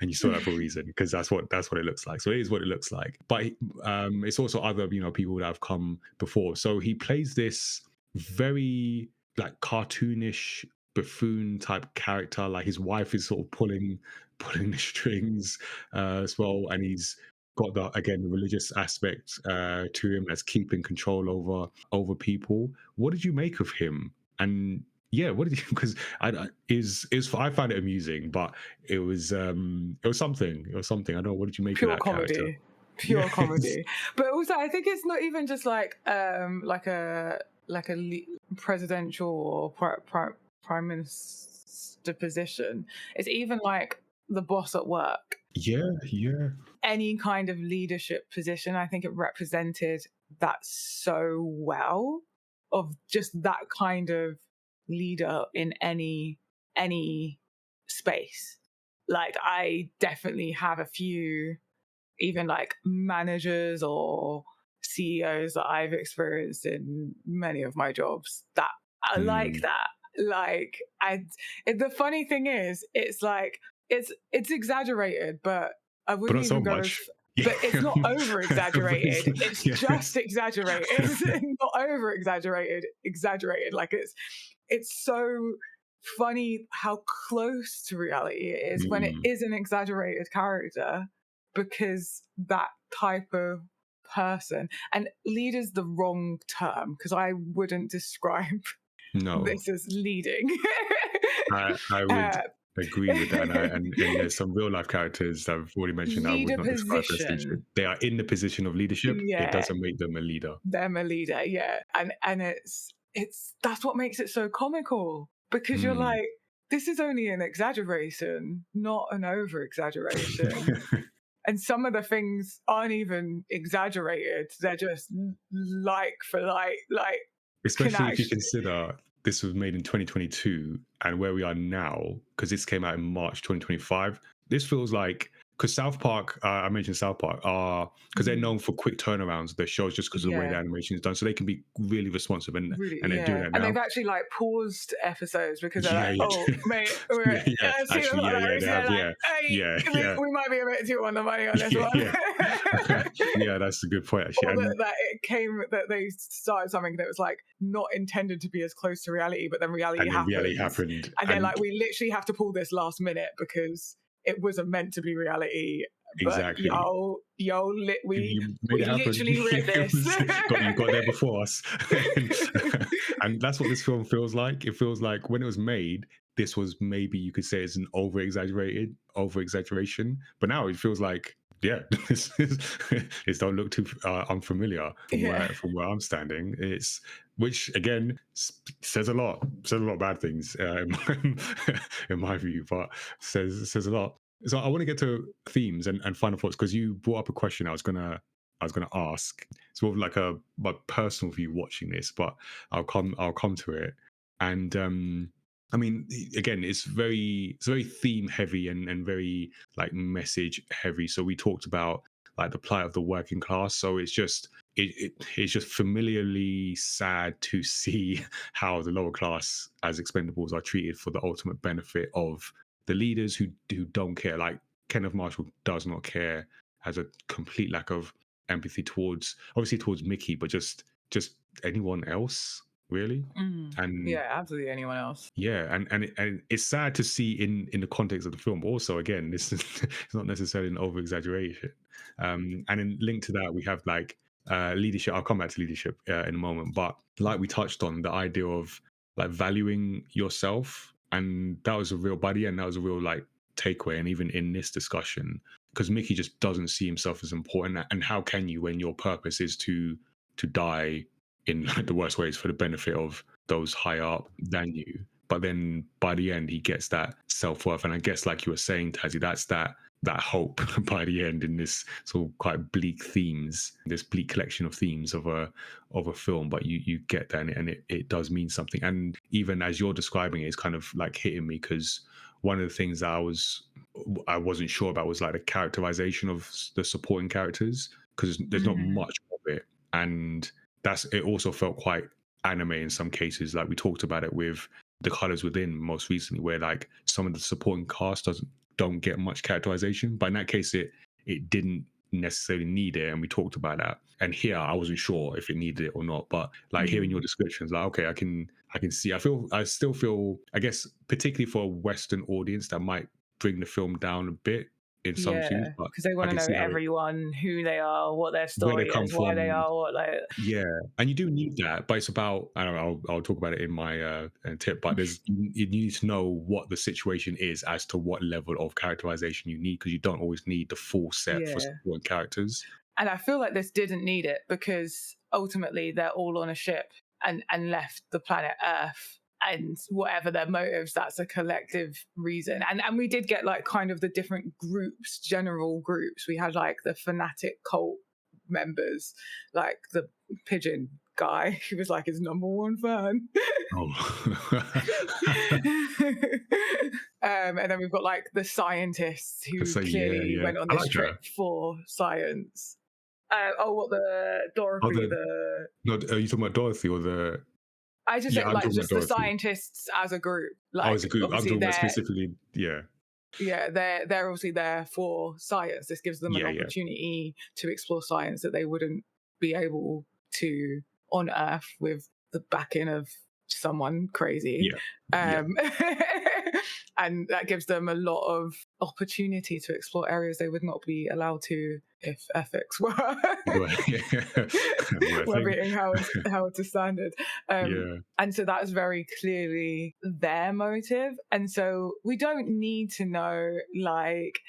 And you saw that for a reason, because that's what it looks like. So it is what it looks like. But it's also other people that have come before. So he plays this very like cartoonish buffoon type character. Like his wife is sort of pulling the strings as well, and he's got the religious aspect to him, as keeping control over people. What did you make of him? And yeah, what did you? Because I found it amusing, but it was something. It was something. I don't know. What did you make of Pure that character? comedy, Yeah. pure comedy. But also, I think it's not even just like a presidential or prime minister position. It's even like the boss at work. Yeah, yeah. Any kind of leadership position. I think it represented that so well, of just that kind of leader in any space. Like I definitely have a few even like managers or CEOs that I've experienced in many of my jobs that I like Mm. that. Like the funny thing is, it's like it's exaggerated, but I But wouldn't not so even go as. much. But it's not over But exaggerated. It's just yes. exaggerated, not over exaggerated. Exaggerated, like it's so funny how close to reality it is when it Mm. is an exaggerated character, because that type of person, and leader's the wrong term because I wouldn't describe No, this as leading. I would uh, agree with that. And there's some real life characters that I've already mentioned that I would leader not describe as leadership. position, They are in the position of leadership. It yeah, doesn't make them a leader. them a leader, yeah, and it's that's what makes it so comical, because you're Mm. like, this is only an exaggeration, not an over exaggeration. And some of the things aren't even exaggerated, they're just like for like can Especially if you actually, consider this was made in 2022 and where we are now, because this came out in March 2025. This feels like, because South Park, I mentioned South Park, are because they're known for quick turnarounds. Their shows just because of the way the yeah, animation is done, so they can be really responsive, and really, they're doing yeah. that And now. they've actually like paused episodes because they're Yeah, like, yeah, oh mate, yeah, yeah. I've seen a Actually, lot yeah, of that yeah, they recently. They're have, like, yeah, hey, yeah, we, yeah, we might be a bit too on the money on this yeah, one. yeah. Yeah, that's a good point actually. Or And that it came that they started something that was like not intended to be as close to reality, but then reality then reality happens, happened, and they're and like, we literally have to pull this last minute because it wasn't meant to be reality. But exactly. we You made it we happen. literally read this. You got there before us, and, and that's what this film feels like. It feels like when it was made, this was, maybe you could say, it's an over exaggeration. But now it feels like, yeah, this don't look too unfamiliar from Yeah, where I'm standing. It's, which again says a lot of bad things in my view, but says a lot. So I want to get to themes and final thoughts, because you brought up a question I was gonna ask. It's more of like my personal view watching this, but I'll come to it. And I mean, again, it's very theme heavy and very like message heavy. So we talked about like the plight of the working class. So it's just familiarly sad to see how the lower class as expendables are treated for the ultimate benefit of the leaders who don't care. Like Kenneth Marshall does not care, has a complete lack of empathy towards, obviously towards Mickey, but just anyone else really. And Yeah, absolutely anyone else. yeah, and it's sad to see in the context of the film. But also, again, this is it's not necessarily an over exaggeration. And in linked to that, we have like leadership. I'll come back to leadership in a moment. But like we touched on, the idea of like valuing yourself, and that was a real by the end, that was a real like takeaway. And even in this discussion, because Mickey just doesn't see himself as important. And how can you when your purpose is to die in like the worst ways for the benefit of those higher up than you? But then by the end, he gets that self worth, and I guess, like you were saying, Tazzy, that's that hope by the end in this sort of quite bleak themes, this bleak collection of themes of a film. But you get that, and it does mean something. And even as you're describing it, it's kind of like hitting me because one of the things that I wasn't sure about was like the characterization of the supporting characters, because there's not much of it, and it also felt quite anime in some cases. Like we talked about it with the colors within most recently, where like some of the supporting cast don't get much characterization, but in that case it didn't necessarily need it, and we talked about that. And here I wasn't sure if it needed it or not, but like hearing your descriptions, like okay, I can see. I still feel, I guess, particularly for a Western audience, that might bring the film down a bit in some scenes, Yeah, but because they I want to can know see how everyone, who they are, what their where they story come is, why they from. are, what like. Yeah, and you do need that, but it's about, I don't know, I'll talk about it in my tip, but you need to know what the situation is as to what level of characterization you need, because you don't always need the full set for Yeah. supporting characters. And I feel like this didn't need it because ultimately they're all on a ship and left the planet Earth. And whatever their motives, that's a collective reason. And we did get like kind of the different groups, general groups. We had like the fanatic cult members, like the pigeon guy, who was like his number one fan. Oh. And then we've got like the scientists who So yeah, clearly yeah, went on I this like her. trip for science. What the Oh, Dorothy, the the no, are you talking about Dorothy or the? I just Yeah, say I'm like talking about just the Dorothy. scientists as a group. Oh, as a Like group, I'm obviously talking about they're specifically. Yeah, they're obviously there for science. This gives them an yeah, yeah, opportunity to explore science that they wouldn't be able to on Earth with the backing of someone crazy. yeah, yeah. Um, and that gives them a lot of opportunity to explore areas they would not be allowed to if ethics were Were a were thing. being held to standard. Yeah. And so that's very clearly their motive. And so we don't need to know like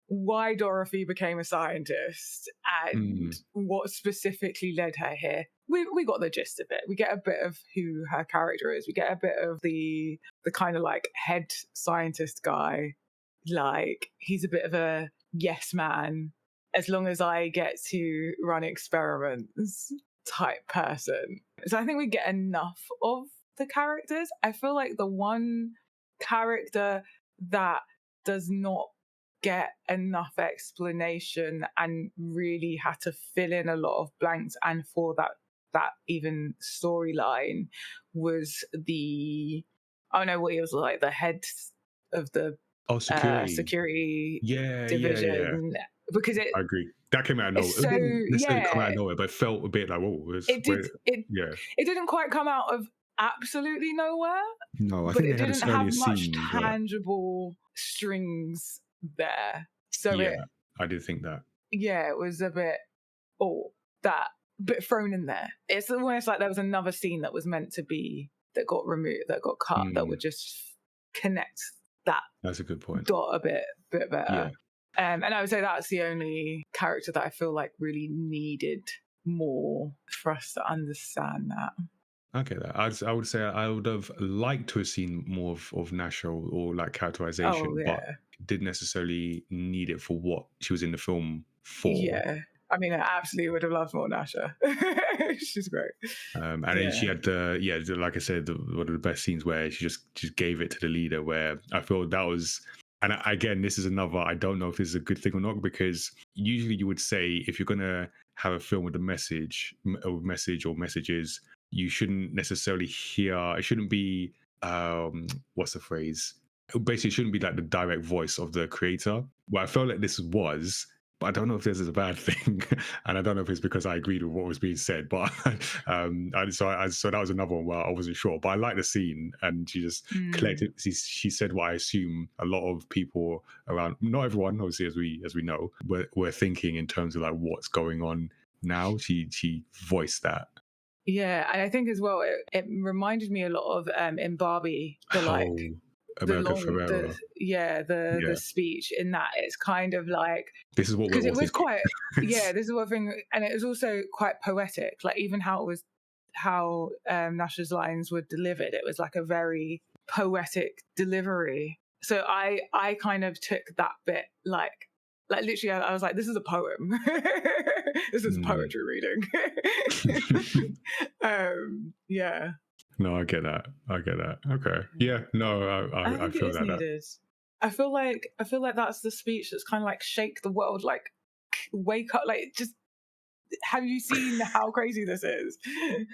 why Dorothy became a scientist and Mm. what specifically led her here. We got the gist of it. We get a bit of who her character is. We get a bit of the kind of like head scientist guy. Like he's a bit of a yes man. As long as I get to run experiments type person. So I think we get enough of the characters. I feel like the one character that does not get enough explanation and really had to fill in a lot of blanks, and for that even storyline was the, I don't know what he was like, the head of the Oh, security. security Yeah, yeah, yeah. division, because I agree. That came out of nowhere. it's It so didn't necessarily come out yeah of nowhere, but it felt a bit like, whoa, it did it yeah. it didn't quite come out of absolutely nowhere, No, I but think it they had didn't this have earlier much scene, but tangible strings there. So yeah, I did think that. it was a bit, that bit thrown in there. It's almost like there was another scene that was meant to be, that got removed, that got cut, that would just connect that That's a good point. dot a bit better. Yeah. And I would say that's the only character that I feel like really needed more for us to understand that. Okay, I would say I would have liked to have seen more of Nasha or like characterization, Oh but yeah, didn't necessarily need it for what she was in the film for. yeah. I mean, I absolutely would have loved more Nasha. She's great. And then she had like I said, one of the best scenes where she just gave it to the leader. Where I feel that was, and again, this is another. I don't know if this is a good thing or not, because usually you would say if you're gonna have a film with a message, or messages, you shouldn't necessarily hear. It shouldn't be what's the phrase? Basically, it shouldn't be like the direct voice of the creator. Well, I felt like this was. But I don't know if this is a bad thing, and I don't know if it's because I agreed with what was being said. But so that was another one where I wasn't sure. But I like the scene, and she just collected. She said what I assume a lot of people around, not everyone, obviously, as we know, were thinking in terms of like what's going on now. She voiced that. Yeah, and I think as well, it reminded me a lot of in Barbie, the like America the Ferrera. the speech in that. It's kind of like, this is what we're because all it was thinking. quite this is one thing, and it was also quite poetic. Like even how Nash's lines were delivered, it was like a very poetic delivery. So I kind of took that bit like literally I was like, this is a poem. This is poetry reading. Yeah. No, I get that. Okay. Yeah. No, I I think it feel is that. needed. I feel like that's the speech that's kind of like shake the world, like wake up, like just have you seen how crazy this is?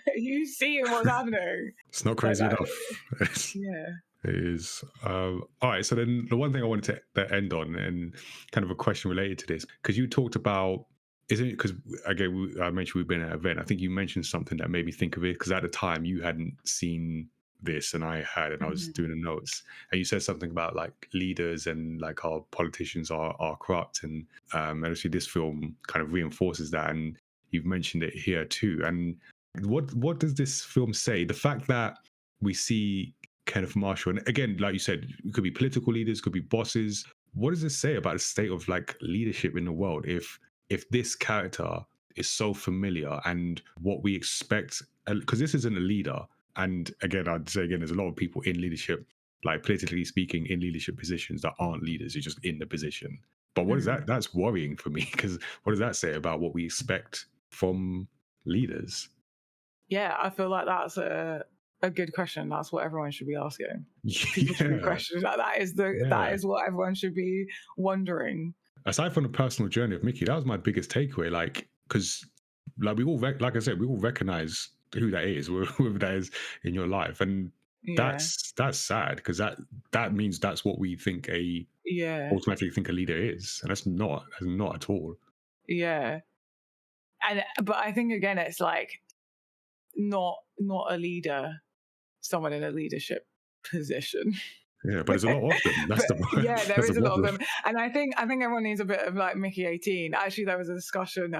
Are you seeing what's happening? It's not crazy enough. Yeah. It is. All right. So then the one thing I wanted to end on, and kind of a question related to this, because you talked about, isn't it? Because again, I mentioned we've been at an event. I think you mentioned something that made me think of it, because at the time you hadn't seen this and I had, and I was doing the notes, and you said something about like leaders and like how politicians are corrupt, and obviously this film kind of reinforces that, and you've mentioned it here too. And what does this film say? The fact that we see Kenneth Marshall, and again, like you said, it could be political leaders, could be bosses. What does this say about the state of like leadership in the world? If this character is so familiar, and what we expect, because this isn't a leader, and again, I'd say again, there's a lot of people in leadership, like politically speaking, in leadership positions that aren't leaders, you're just in the position. But what is that? That's worrying for me, because what does that say about what we expect from leaders? Yeah, I feel like that's a good question. That's what everyone should be asking. People should be questioning. That is what everyone should be wondering. Aside from the personal journey of Mickey, that was my biggest takeaway. Like, because like we all, like I said, we all recognize who that is, whoever that is in your life, and that's sad, because that means that's what we think automatically think a leader is, and that's not at all. Yeah, but I think again, it's like not a leader, someone in a leadership position. Yeah, but there's a lot of them. That's there is a lot of them, and I think everyone needs a bit of like Mickey 18. Actually, there was a discussion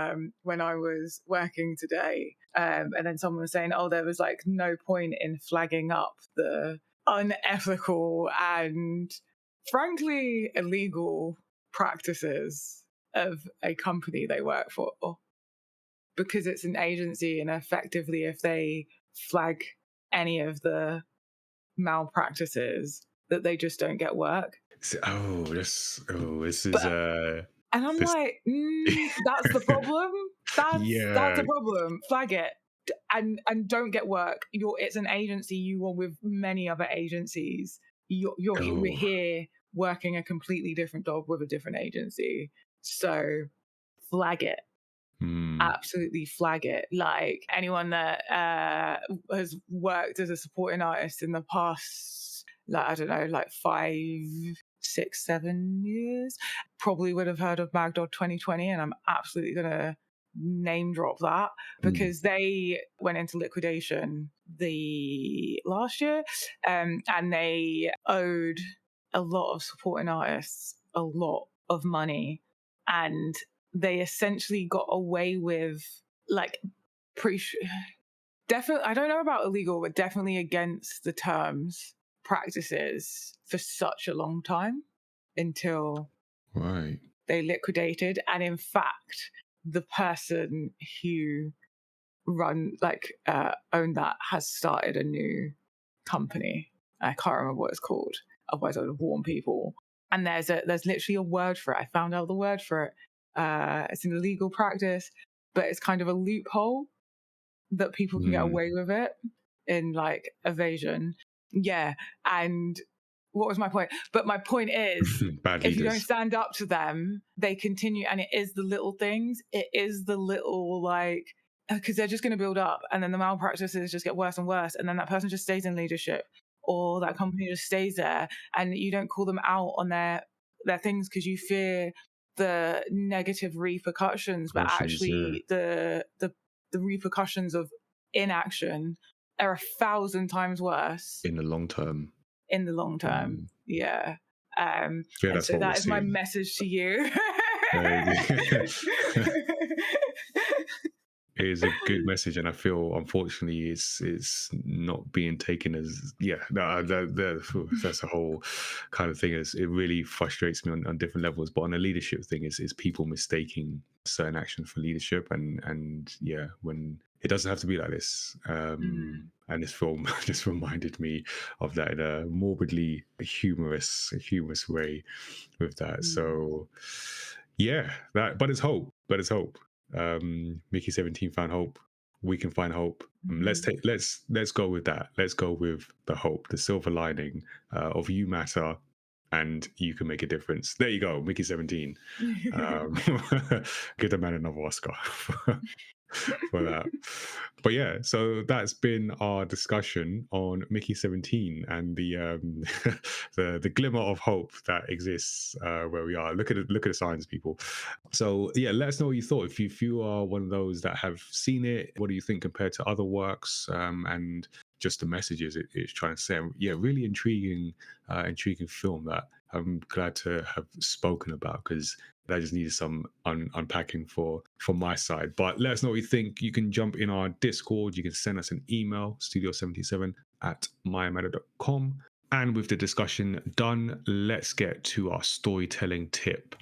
when I was working today, and then someone was saying, "Oh, there was like no point in flagging up the unethical and frankly illegal practices of a company they work for, because it's an agency, and effectively, if they flag any of the malpractices, that they just don't get work." This is and I'm like, that's the problem. That's a problem. Flag it and don't get work. It's an agency. You are with many other agencies. We're here working a completely different job with a different agency. So flag it. Absolutely flag it. Like anyone that has worked as a supporting artist in the past, like I don't know, like 5, 6, 7 years, probably would have heard of Magdog 2020, and I'm absolutely gonna name drop that, because they went into liquidation the last year, and they owed a lot of supporting artists a lot of money, and they essentially got away with like definitely, I don't know about illegal, but definitely against the terms practices for such a long time, until they liquidated. And in fact, the person who owned that has started a new company. I can't remember what it's called, otherwise I would have warned people. And there's literally a word for it. I found out the word for it. it's an illegal practice, but it's kind of a loophole that people can get away with it in like evasion. Yeah. And what was my point? But my point is, Bad if you don't leaders. stand up to them, they continue. And it is the little things. It is the little, like, because they're just going to build up, and then the malpractices just get worse and worse. And then that person just stays in leadership, or that company just stays there, and you don't call them out on their things because you fear the negative repercussions. But actually, the repercussions of inaction are 1,000 times worse in the long term. in the long term. Yeah. Yeah, and that's so what we're that is my seeing. message to you. It is a good message, and I feel unfortunately it's not being taken as that's a whole kind of thing. It really frustrates me on different levels. But on a leadership thing, is people mistaking certain actions for leadership, and yeah, when it doesn't have to be like this. And this film just reminded me of that in a morbidly humorous way with that. So yeah, but it's hope. Mickey 17 found hope. We can find hope. Let's go with that. Let's go with the hope, the silver lining of you matter, and you can make a difference. There you go, Mickey 17. Give the man another Oscar for that. But yeah, so that's been our discussion on Mickey 17 and the the glimmer of hope that exists where we are. Look at the signs, people. So yeah, let us know what you thought. If you are one of those that have seen it, what do you think compared to other works, and just the messages it's trying to say? Yeah, really intriguing film that I'm glad to have spoken about, because I just needed some unpacking from my side. But let us know what you think. You can jump in our Discord. You can send us an email, studio77@myamatter.com. And with the discussion done, let's get to our storytelling tip.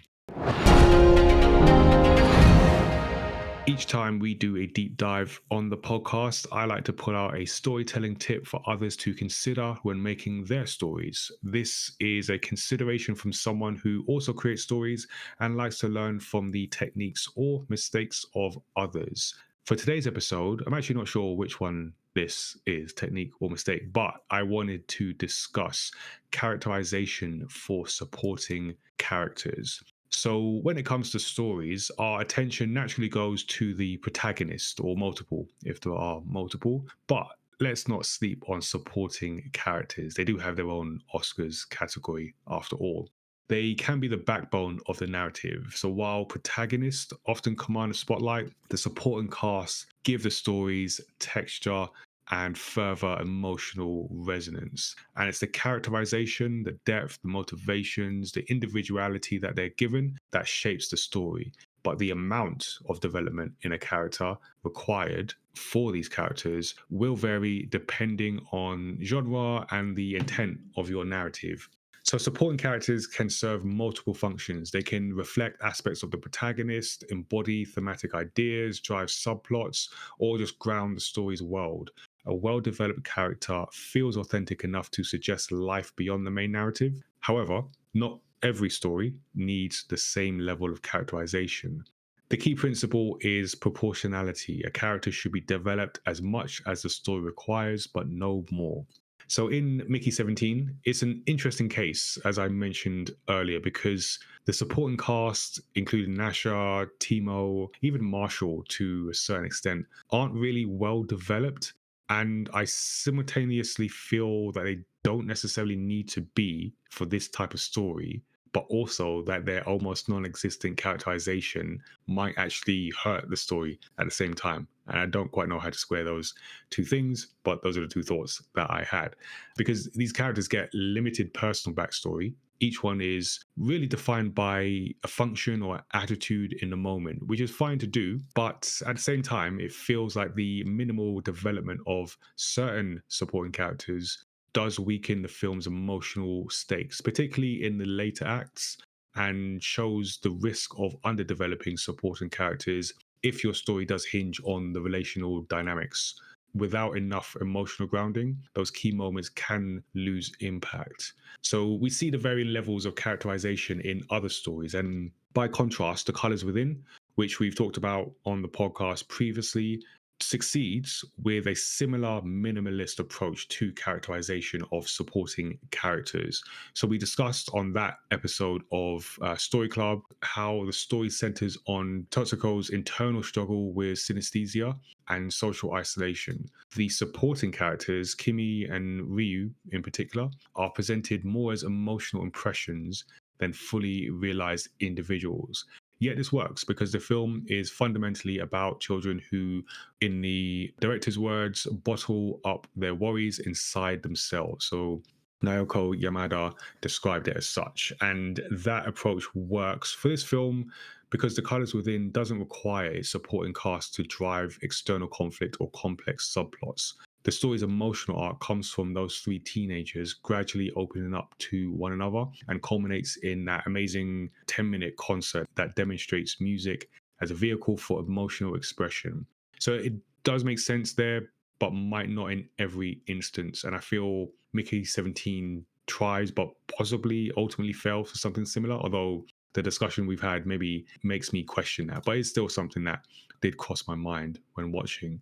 Each time we do a deep dive on the podcast, I like to pull out a storytelling tip for others to consider when making their stories. This is a consideration from someone who also creates stories and likes to learn from the techniques or mistakes of others. For today's episode, I'm actually not sure which one this is, technique or mistake, but I wanted to discuss characterization for supporting characters. So when it comes to stories, our attention naturally goes to the protagonist, or multiple, if there are multiple. But let's not sleep on supporting characters. They do have their own Oscars category after all. They can be the backbone of the narrative. So while protagonists often command the spotlight, the supporting cast give the stories texture and further emotional resonance. And it's the characterization, the depth, the motivations, the individuality that they're given that shapes the story. But the amount of development in a character required for these characters will vary depending on genre and the intent of your narrative. So supporting characters can serve multiple functions. They can reflect aspects of the protagonist, embody thematic ideas, drive subplots, or just ground the story's world. A well-developed character feels authentic enough to suggest life beyond the main narrative. However, not every story needs the same level of characterization. The key principle is proportionality. A character should be developed as much as the story requires, but no more. So in Mickey 17, it's an interesting case, as I mentioned earlier, because the supporting cast, including Nasha, Timo, even Marshall to a certain extent, aren't really well developed. And I simultaneously feel that they don't necessarily need to be for this type of story, but also that their almost non-existent characterization might actually hurt the story at the same time. And I don't quite know how to square those two things, but those are the two thoughts that I had. Because these characters get limited personal backstory. Each one is really defined by a function or attitude in the moment, which is fine to do. But at the same time, it feels like the minimal development of certain supporting characters does weaken the film's emotional stakes, particularly in the later acts, and shows the risk of underdeveloping supporting characters if your story does hinge on the relational dynamics. Without enough emotional grounding, those key moments can lose impact. So we see the varying levels of characterization in other stories, and By contrast, The Colors Within, which we've talked about on the podcast previously, succeeds with a similar minimalist approach to characterization of supporting characters. So we discussed on that episode of Story Club how the story centers on Totsuko's internal struggle with synesthesia and social isolation. The supporting characters, Kimi and Ryu in particular, are presented more as emotional impressions than fully realized individuals. Yet this works because the film is fundamentally about children who, in the director's words, bottle up their worries inside themselves. So Naoko Yamada described it as such. And that approach works for this film because The Colors Within doesn't require its supporting cast to drive external conflict or complex subplots. The story's emotional arc comes from those three teenagers gradually opening up to one another and culminates in that amazing 10-minute concert that demonstrates music as a vehicle for emotional expression. So it does make sense there, but might not in every instance. And I feel Mickey 17 tries, but possibly ultimately fails for something similar, although the discussion we've had maybe makes me question that. But it's still something that did cross my mind when watching.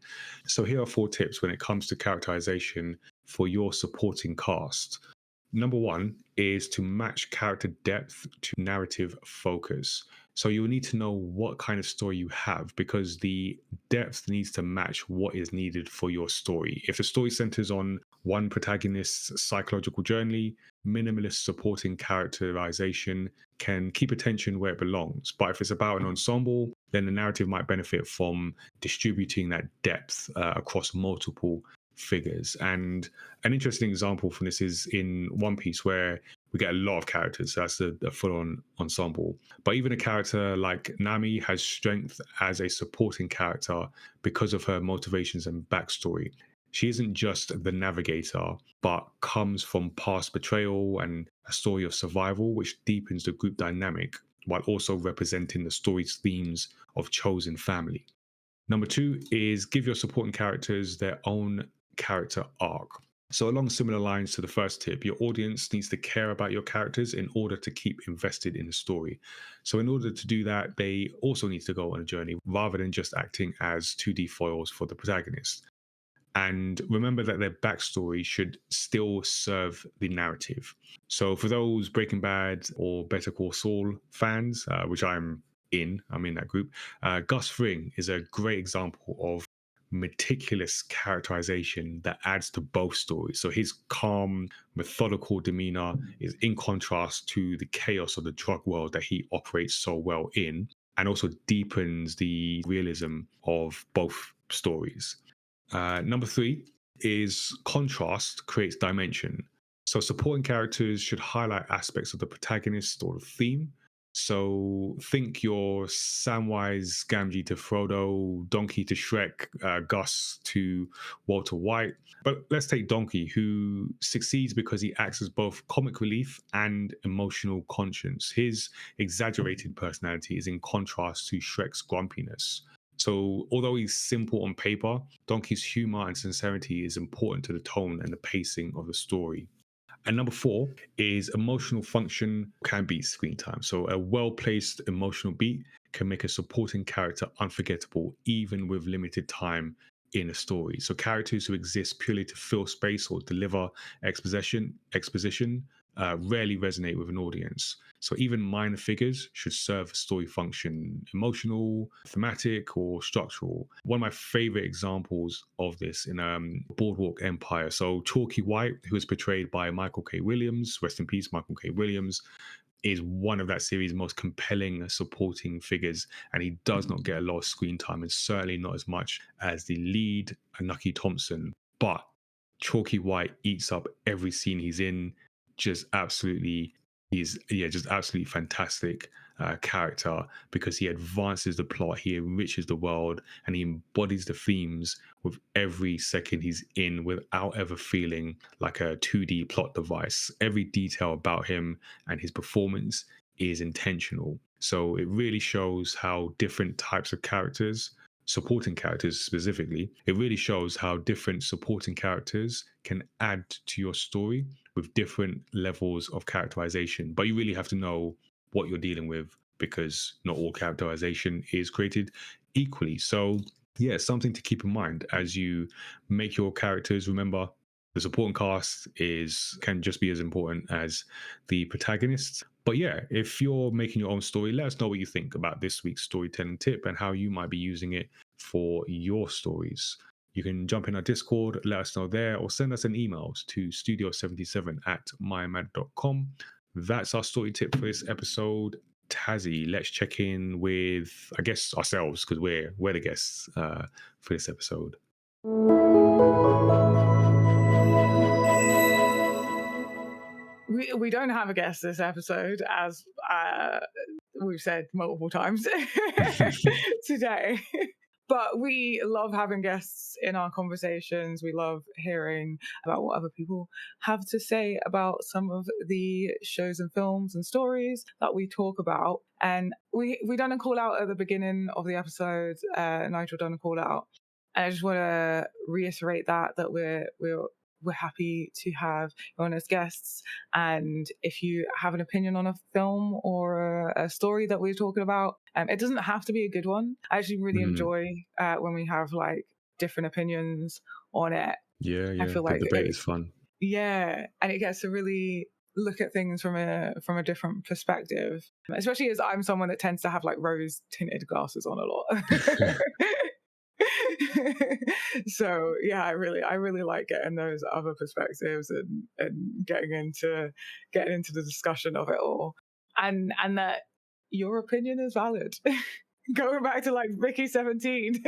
So here are 4 tips when it comes to characterization for your supporting cast. Number 1 is to match character depth to narrative focus. So you'll need to know what kind of story you have because the depth needs to match what is needed for your story. If the story centers on one protagonist's psychological journey, minimalist supporting characterization can keep attention where it belongs. But if it's about an ensemble, then the narrative might benefit from distributing that depth across multiple figures. And an interesting example from this is in One Piece, where we get a lot of characters. So that's a full-on ensemble. But even a character like Nami has strength as a supporting character because of her motivations and backstory. She isn't just the navigator, but comes from past betrayal and a story of survival, which deepens the group dynamic while also representing the story's themes of chosen family. Number 2 is give your supporting characters their own character arc. So, along similar lines to the first tip, your audience needs to care about your characters in order to keep invested in the story. So, in order to do that, they also need to go on a journey rather than just acting as 2D foils for the protagonist. And remember that their backstory should still serve the narrative. So, for those Breaking Bad or Better Call Saul fans, which I'm in that group, Gus Fring is a great example of meticulous characterization that adds to both stories. So his calm, methodical demeanor is in contrast to the chaos of the drug world that he operates so well in, and also deepens the realism of both stories. Number 3 is contrast creates dimension. So supporting characters should highlight aspects of the protagonist or the theme. So think your Samwise Gamgee to Frodo, Donkey to Shrek, Gus to Walter White. But let's take Donkey, who succeeds because he acts as both comic relief and emotional conscience. His exaggerated personality is in contrast to Shrek's grumpiness. So, although he's simple on paper, Donkey's humor and sincerity is important to the tone and the pacing of the story. And number 4 is emotional function can beat screen time. So, a well placed emotional beat can make a supporting character unforgettable, even with limited time in a story. So, characters who exist purely to fill space or deliver exposition rarely resonate with an audience. So even minor figures should serve a story function, emotional, thematic, or structural. One of my favorite examples of this in Boardwalk Empire. So Chalky White, who is portrayed by Michael K. Williams, rest in peace, Michael K. Williams, is one of that series' most compelling supporting figures, and he does not get a lot of screen time, and certainly not as much as the lead, Nucky Thompson. But Chalky White eats up every scene he's in. Just absolutely, just absolutely fantastic character because he advances the plot, he enriches the world, and he embodies the themes with every second he's in without ever feeling like a 2D plot device. Every detail about him and his performance is intentional. So it really shows how different types of characters, supporting characters specifically, it really shows how different supporting characters can add to your story with different levels of characterization. But you really have to know what you're dealing with because not all characterization is created equally. So yeah, something to keep in mind as you make your characters. Remember, the supporting cast can just be as important as the protagonists. But yeah, if you're making your own story, let us know what you think about this week's storytelling tip and how you might be using it for your stories. You can jump in our Discord, let us know there, or send us an email to studio77@mymad.com. That's our story tip for this episode. Tazziii, let's check in with, I guess, ourselves, because we're the guests for this episode. We don't have a guest this episode, as we've said multiple times today. But we love having guests in our conversations. We love hearing about what other people have to say about some of the shows and films and stories that we talk about. And we done a call out at the beginning of the episode. Nigel done a call out. And I just want to reiterate that we're happy to have you on as guests. And if you have an opinion on a film or a story that we're talking about, it doesn't have to be a good one. I actually really enjoy when we have like different opinions on it. Yeah. I feel The like debate is fun. Yeah, and it gets to really look at things from a different perspective, especially as I'm someone that tends to have like rose tinted glasses on a lot. So yeah, I really like getting those other perspectives and getting into the discussion of it all, and that your opinion is valid. Going back to like Vicky 17.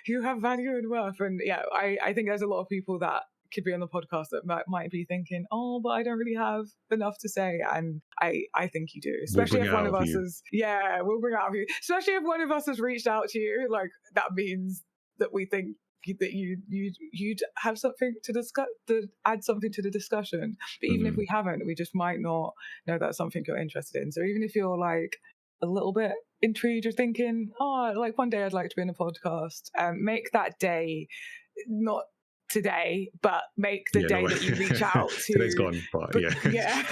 You have value and worth. And yeah, I think there's a lot of people that could be on the podcast that might be thinking, oh, but I don't really have enough to say. And I think you do, especially if one of us is, we'll bring it out of you. Especially if one of us has reached out to you, like that means that we think that you'd have something to discuss, to add something to the discussion. But even if we haven't, we just might not know that's something you're interested in. So even if you're like a little bit intrigued, you're thinking, oh, like one day I'd like to be in a podcast, make that day not today, but make the day that you reach out to. Today's gone, but yeah.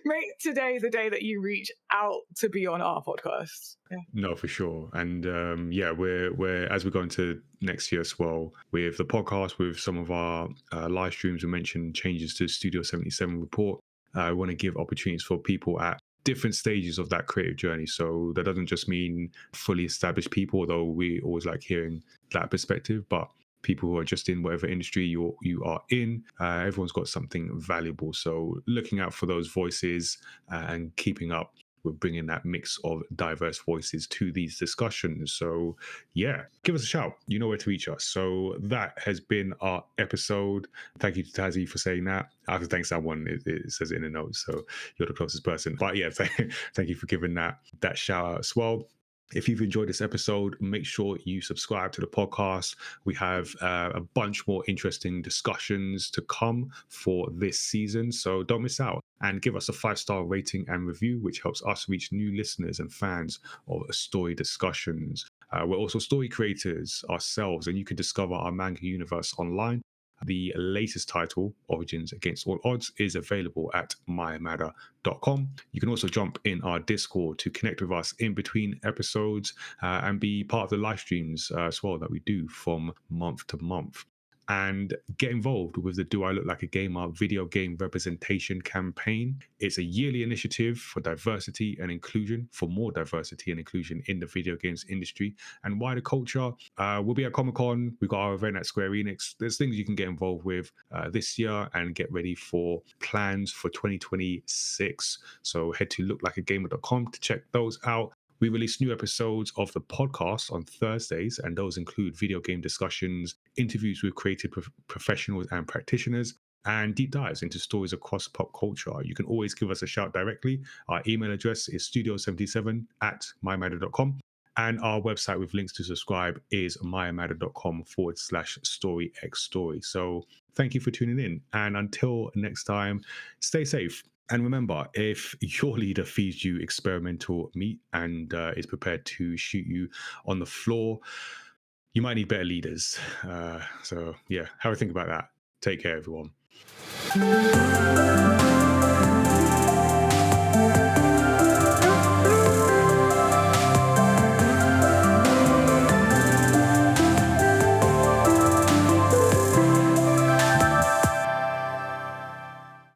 Make today the day that you reach out to be on our podcast. Yeah. No, for sure. And we're as we go into next year as well with the podcast, with some of our live streams. We mentioned changes to Studio 77 report. I want to give opportunities for people at different stages of that creative journey. So that doesn't just mean fully established people, although we always like hearing that perspective, but people who are just in whatever industry you are in. Everyone's got something valuable. So looking out for those voices and keeping up with bringing that mix of diverse voices to these discussions. So yeah, give us a shout. You know where to reach us. So that has been our episode. Thank you to Tazziii for saying that. I have to thank someone. It says it in the notes, so you're the closest person. But yeah, thank you for giving that shout out as well. If you've enjoyed this episode, make sure you subscribe to the podcast. We have a bunch more interesting discussions to come for this season, so don't miss out. And give us a 5-star rating and review, which helps us reach new listeners and fans of story discussions. We're also story creators ourselves, and you can discover our manga universe online. The latest title, Origins Against All Odds, is available at mymada.com. You can also jump in our Discord to connect with us in between episodes and be part of the live streams as well that we do from month to month. And get involved with the Do I Look Like a Gamer video game representation campaign. It's a yearly initiative for diversity and inclusion, for more diversity and inclusion in the video games industry and wider culture. We'll be at Comic-Con. We've got our event at Square Enix. There's things you can get involved with this year and get ready for plans for 2026. So head to looklikeagamer.com to check those out. We release new episodes of the podcast on Thursdays, and those include video game discussions, interviews with creative professionals and practitioners, and deep dives into stories across pop culture. You can always give us a shout directly. Our email address is studio77@mymada.com. And our website with links to subscribe is mymada.com/storyxstory. So thank you for tuning in. And until next time, stay safe. And remember, if your leader feeds you experimental meat and is prepared to shoot you on the floor, you might need better leaders. So yeah, have a think about that. Take care, everyone.